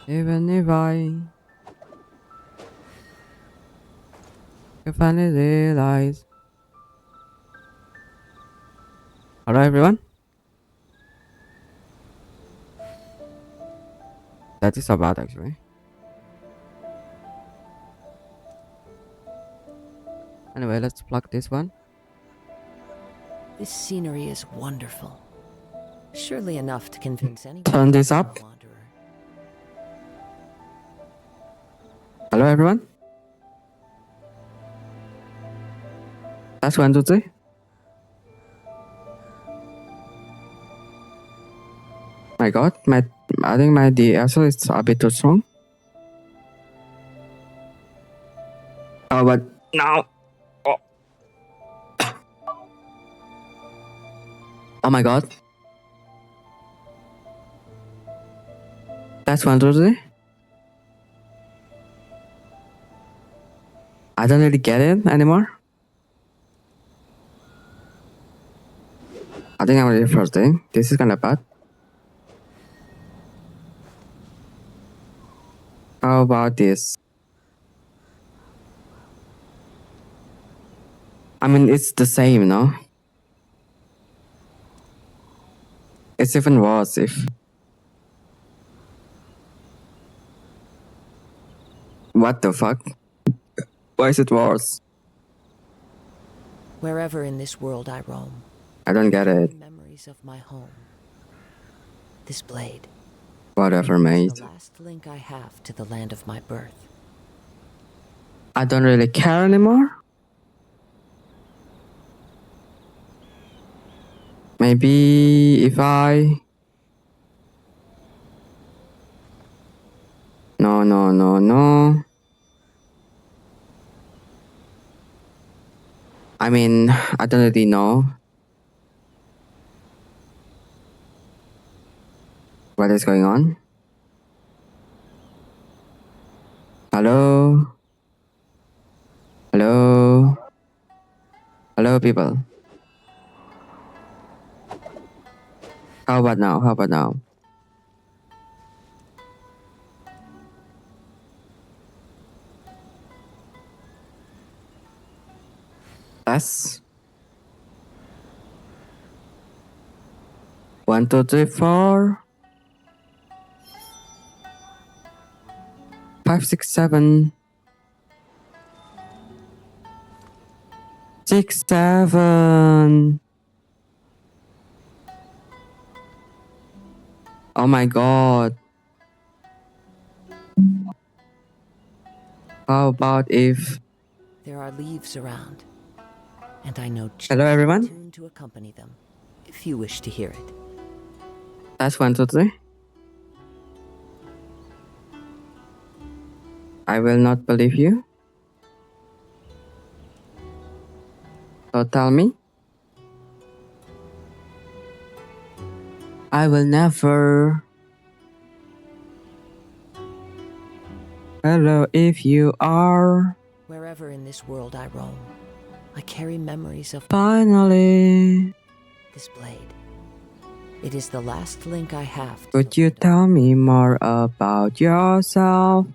Even if I could finally realize. Hello, everyone. That is so bad, actually. Anyway, let's plug this one. This scenery is wonderful. Surely enough to convince anyone. Turn this to become up. a wanderer. Hello, everyone. That's 1, 2, 3. My god, I think my DSL is a bit too strong. Oh, but now. Oh, oh my god. That's 1, 2, 3. I don't really get it anymore. I think I'm ready for thing. This is kinda bad. How about this? I mean, it's the same, no? It's even worse if... What the fuck? Why is it worse? Wherever in this world I roam, I don't get it. memories of my home. This blade, Whatever, mate. the last link I have to the land of my birth. I don't really care anymore. Maybe if I... No. I mean, I don't really know what is going on. Hello? Hello? Hello, people. How about now? How about now? That's 1, 2, 3, 4, 5, 6, 7, 6, 7. Oh my god. How about if... There are leaves around, and I know just Hello, everyone. the tune to accompany them, if you wish to hear it. That's 1, 2, 3. I will not believe you. So tell me. I will never. Hello, if you are. Wherever in this world I roam, I carry memories of Finally. this blade. It is the last link I have. to Could the you land of- tell me more about yourself?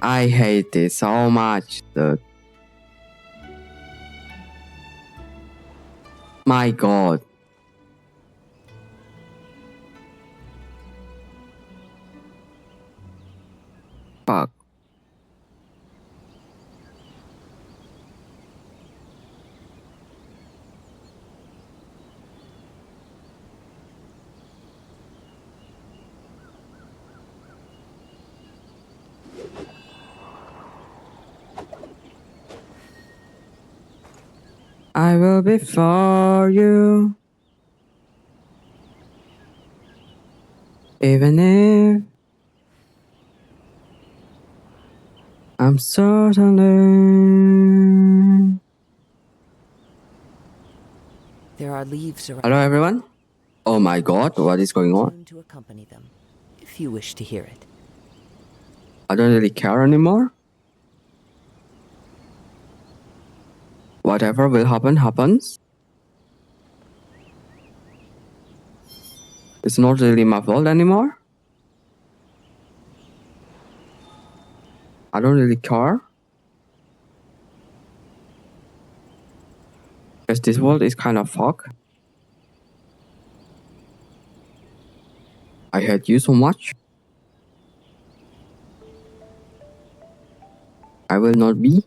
I hate this so much, dude. My god. Fuck. I will be for you. Even if I'm certainly. There are leaves around. Hello, everyone. Oh my god, what is going on? Tune to accompany them, if you wish to hear it. I don't really care anymore. Whatever will happen, happens. It's not really my fault anymore. I don't really care. Because this world is kind of fucked. I hate you so much. I will not be.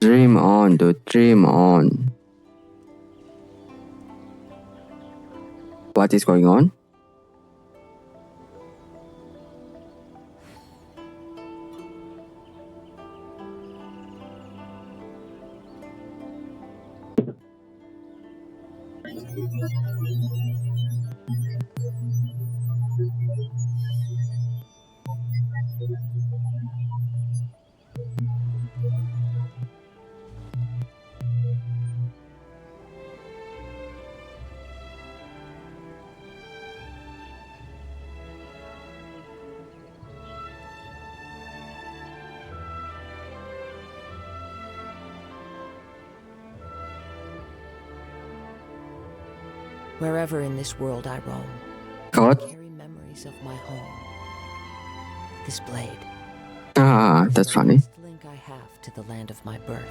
Dream on, dude, dream on. What is going on? Wherever in this world I roam, God. I carry memories of my home. This blade. Ah, is that's the funny. last link I have to the land of my birth.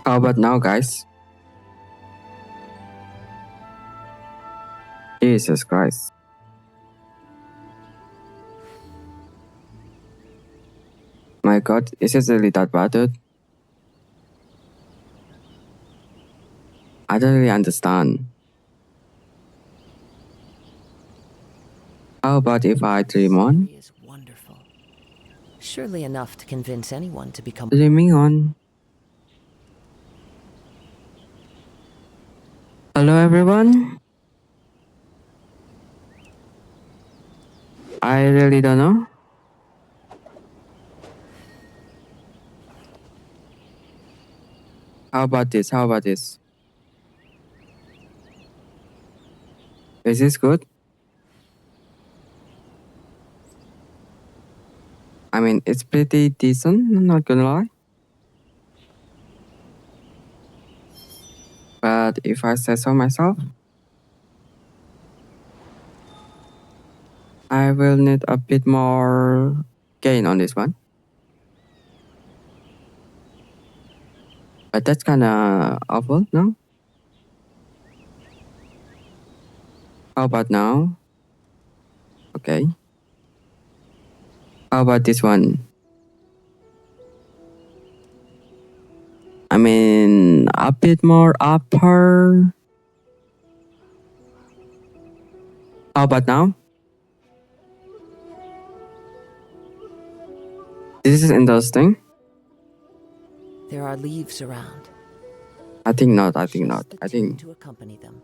How about now, guys? Jesus Christ. My God, is it really that bad, dude? I don't really understand. How about if I dream on? Scenery is wonderful. Surely enough to convince anyone to become. Dreaming on. Hello, everyone. I really don't know. How about this? How about this? Is this good? I mean, it's pretty decent, I'm not gonna lie. But if I say so myself, I will need a bit more gain on this one. But that's kinda awful, no? How about now? Okay. How about this one? I mean, a bit more upper. How about now? This is interesting. There are leaves around. I think not, I think Just not. the I tune think. to accompany them,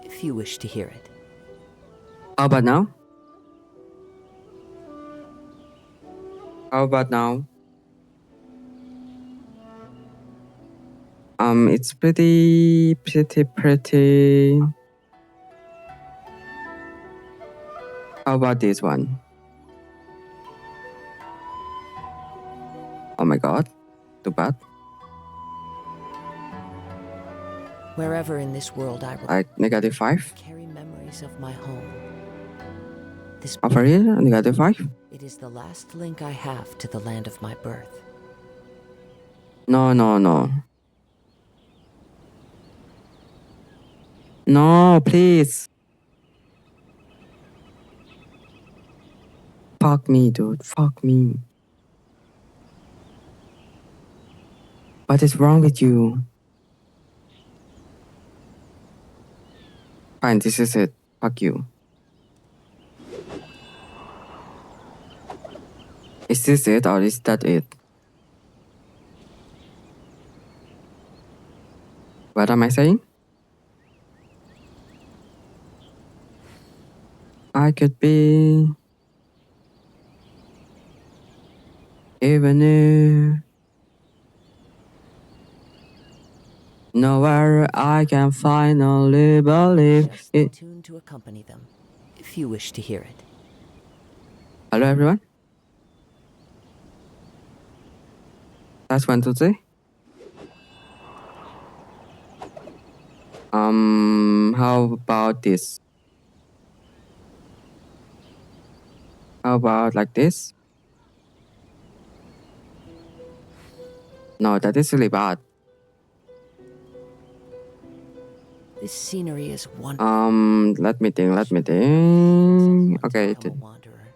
if you wish to hear it. How about now? How about now? It's pretty. How about this one? Oh my God, too bad. Wherever in this world I roam, Like -5. I carry memories of my home. This Oh, for real? -5? It is the last link I have to the land of my birth. No, no, no. No, please. Fuck me, dude. Fuck me. What is wrong with you? Fine, this is it. Fuck you. Is this it or is that it? What am I saying? I could be. Even if. Nowhere I can finally believe Just the it. tune to accompany them, if you wish to hear it. Hello, everyone. That's 1, 2, 3. How about this? How about like this? No, that is really bad. This scenery is wonderful. Let me think. Okay, Become a wanderer.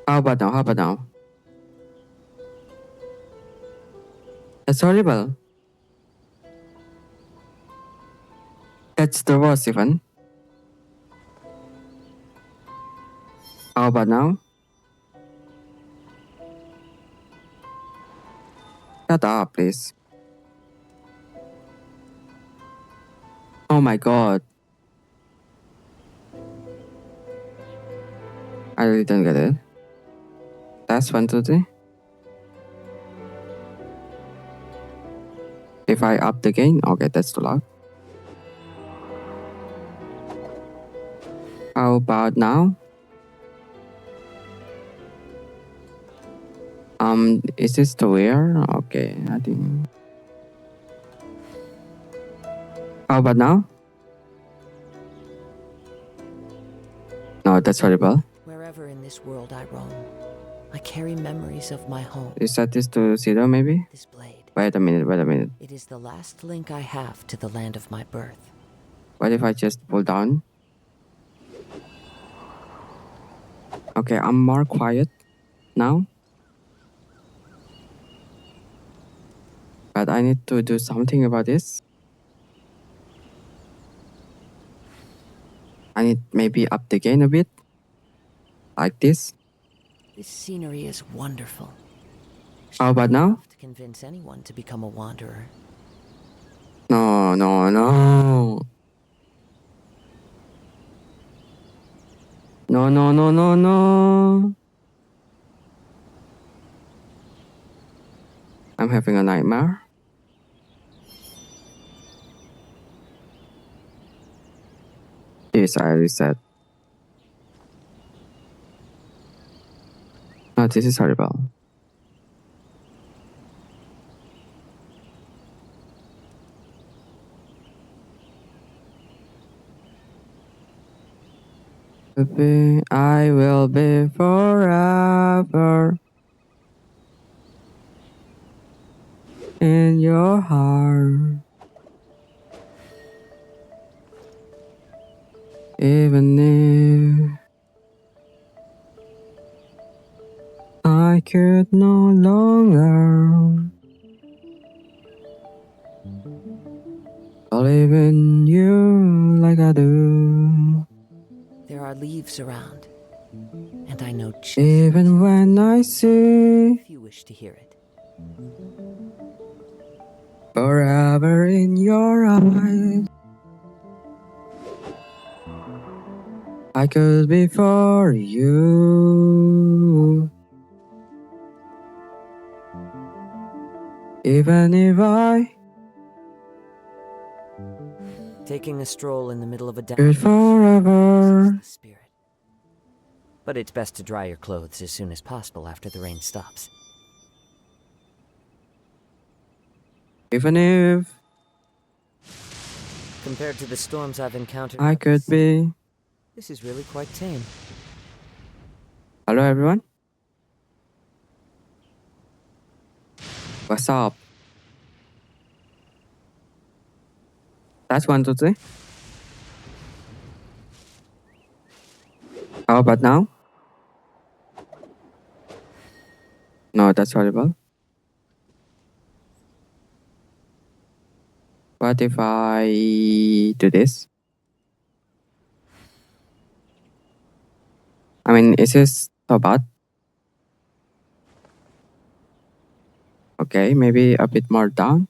how about now? How about now? That's horrible. That's the worst, even. How about now? Shut up, please. Oh my god. I really don't get it. That's 1, 2, 3. If I up the gain, okay, that's too loud. How about now? Is this the wear? Okay, I think. How about now? No, that's horrible. Wherever in this world I roam, I carry memories of my home. You set this to 0 maybe? This blade. Wait a minute. It is the last link I have to the land of my birth. What if I just pull down? Okay, I'm more quiet now. But I need to do something about this. I need maybe up the gain a bit. Like this. This scenery is wonderful. How about now? Enough to convince anyone to become a wanderer. No. No. I'm having a nightmare. Yes, I reset. No, this is horrible. I will be forever in your heart. Even if I could no longer believe in you like I do. There are leaves around, and I know just Even when I see if you wish to hear it. forever in your eyes, I could be for you. Even if I Taking a stroll in the middle of a could desert forever. the spirit. But it's best to dry your clothes as soon as possible after the rain stops. Even if Compared to the storms I've encountered, I could be. this is really quite tame. Hello everyone. What's up? That's 1, 2, 3. How about now? No, that's horrible. What if I do this? I mean, is this so bad? Okay, maybe a bit more down.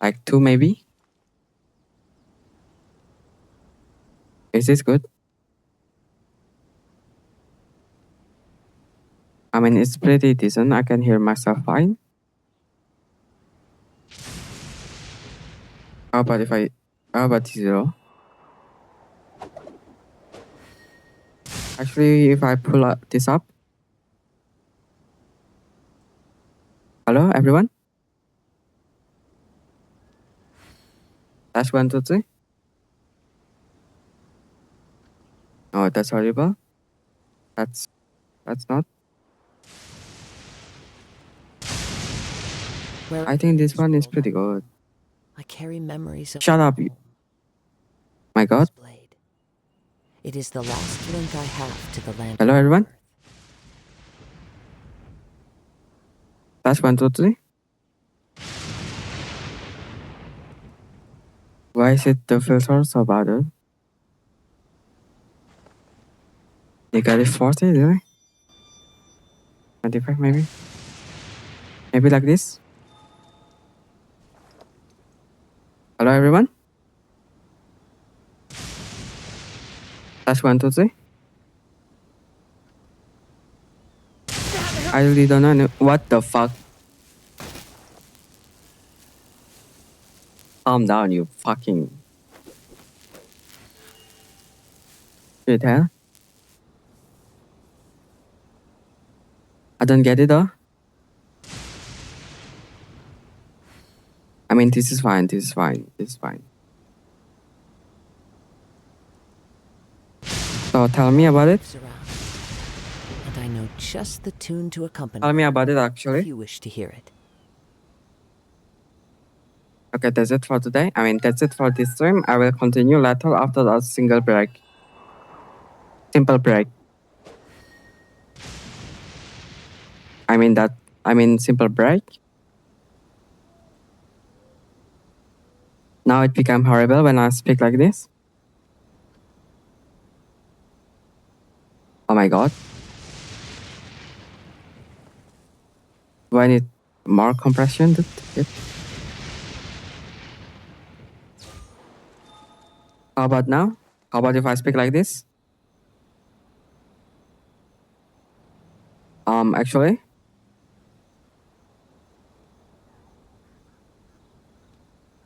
Like 2 maybe? Is this good? I mean, it's pretty decent. I can hear myself fine. How about 0? Actually, if I pull this up. Hello, everyone? That's 1, 2, 3. Oh, that's horrible. That's not. I think this one is pretty good. I carry memories of Shut up, you. My god. this blade. It is the last link I have to the land. Hello, of everyone. birth. That's 1, 2, 3. Why is it the filter so bad? They got it 40, did I? 25 maybe? Maybe like this? Hello everyone? That's 1, 2, 3. I really don't know. What the fuck? Calm down, you fucking shit, huh? I don't get it though. I mean, this is fine, this is fine, this is fine. So tell me about it. Moves around. And I know just the tune to accompany Tell me about it if actually. you wish to hear it. Okay, that's it for today. I mean, that's it for this stream. I will continue later after a single break. Simple break. I mean simple break. Now it became horrible when I speak like this. Oh my god. Do I need more compression? How about now? How about if I speak like this? Actually,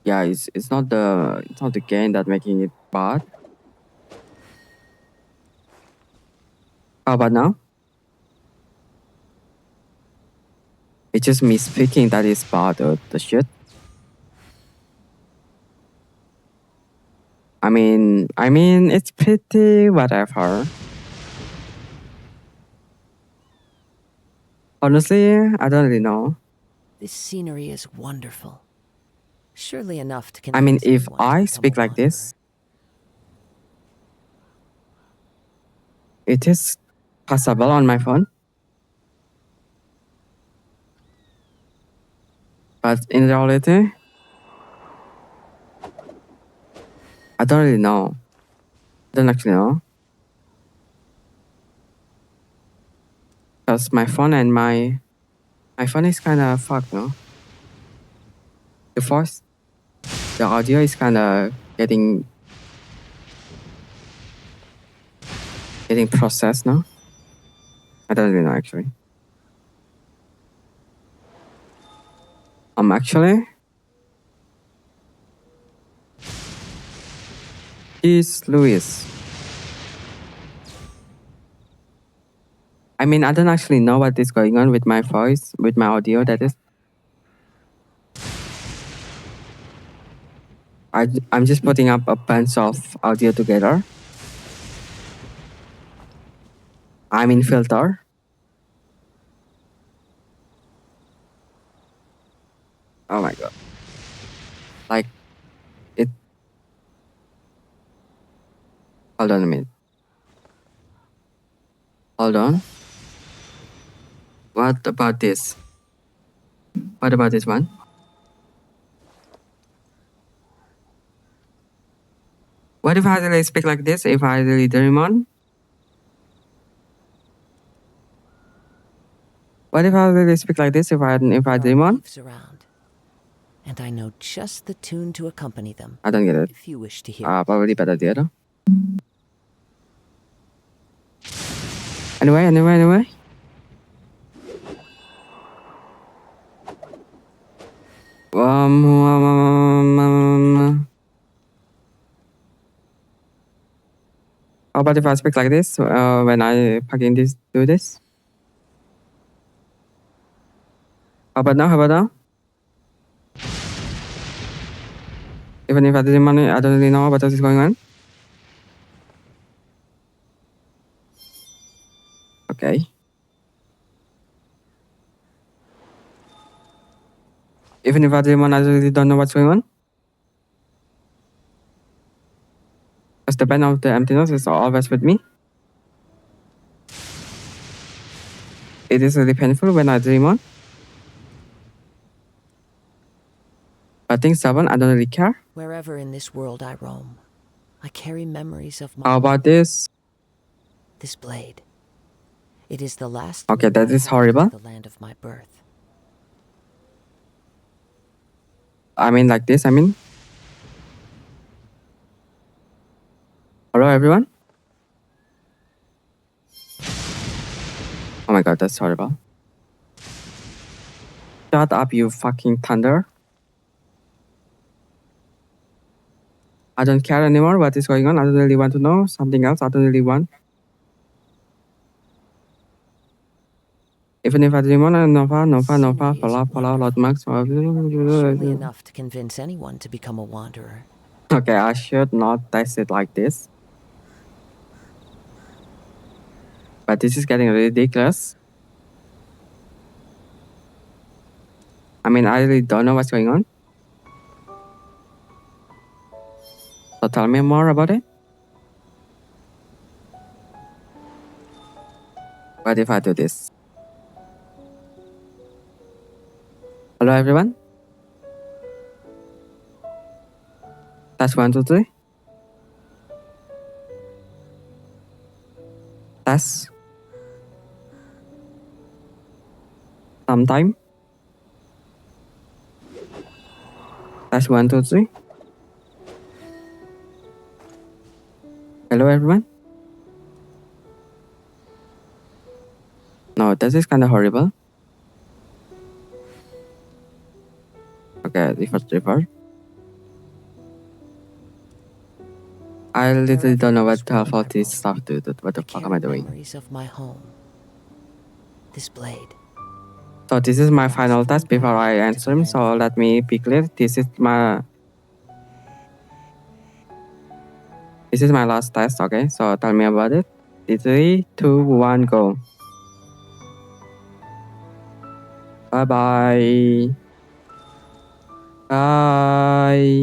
yeah, it's not the gain that making it bad. How about now? It's just me speaking that is bad, the shit. I mean, it's pretty whatever. Honestly, I don't really know. This scenery is wonderful. Surely enough to I mean, convince if anyone to I become speak a like this, it is possible on my phone. But in reality, I don't really know. I don't actually know. Because my phone and my phone is kind of fucked, no? The voice, the audio is kind of getting processed now. I don't really know actually. Actually, is Louis. I mean, I don't actually know what is going on with my voice, with my audio, that is. I'm just putting up a bunch of audio together. I'm in filter. Oh my god. Like, it. Hold on a minute. Hold on. What about this? What about this one? What if I really speak like this? If I really dream on? What if I really speak like this? If I dream on? leaves around. And I know just the tune to accompany them I don't get it. if you wish to hear it. Probably better the other. Anyway. How about if I speak like this when I fucking do this? How about now? Even if I didn't money, I don't really know what else is going on. Okay. Even if I didn't money, I really don't know what's going on. Because the pain of the emptiness is always with me. It is really painful when I dream on. But things happen, I don't really care. Wherever in this world I roam, I carry memories of How my about this? this blade. It is the last. Okay, link that I is have horrible. to the land of my birth. I mean, like this. I mean, hello everyone. Oh my god, that's horrible. Shut up, you fucking thunder. I don't care anymore what is going on. I don't really want to know something else. I don't really want. Even if I didn't want to Nova, Scenery is Fala, Lot Max. Surely enough to convince anyone to become a wanderer. Okay, I should not test it like this. But this is getting ridiculous. I mean, I really don't know what's going on. So tell me more about it. What if I do this? Hello everyone. Test 1, 2, 3. Test. Sometime. Test 1, 2, 3. Hello everyone. No, this is kind of horrible. Okay, reverse. I literally don't know what the hell all this stuff do. What the I fuck am I carry doing? memories of my home. This blade. So this is my final test before I answer him. So let me be clear. This is my last test. Okay, so tell me about it. 3, 2, 1, go. Bye bye. Bye.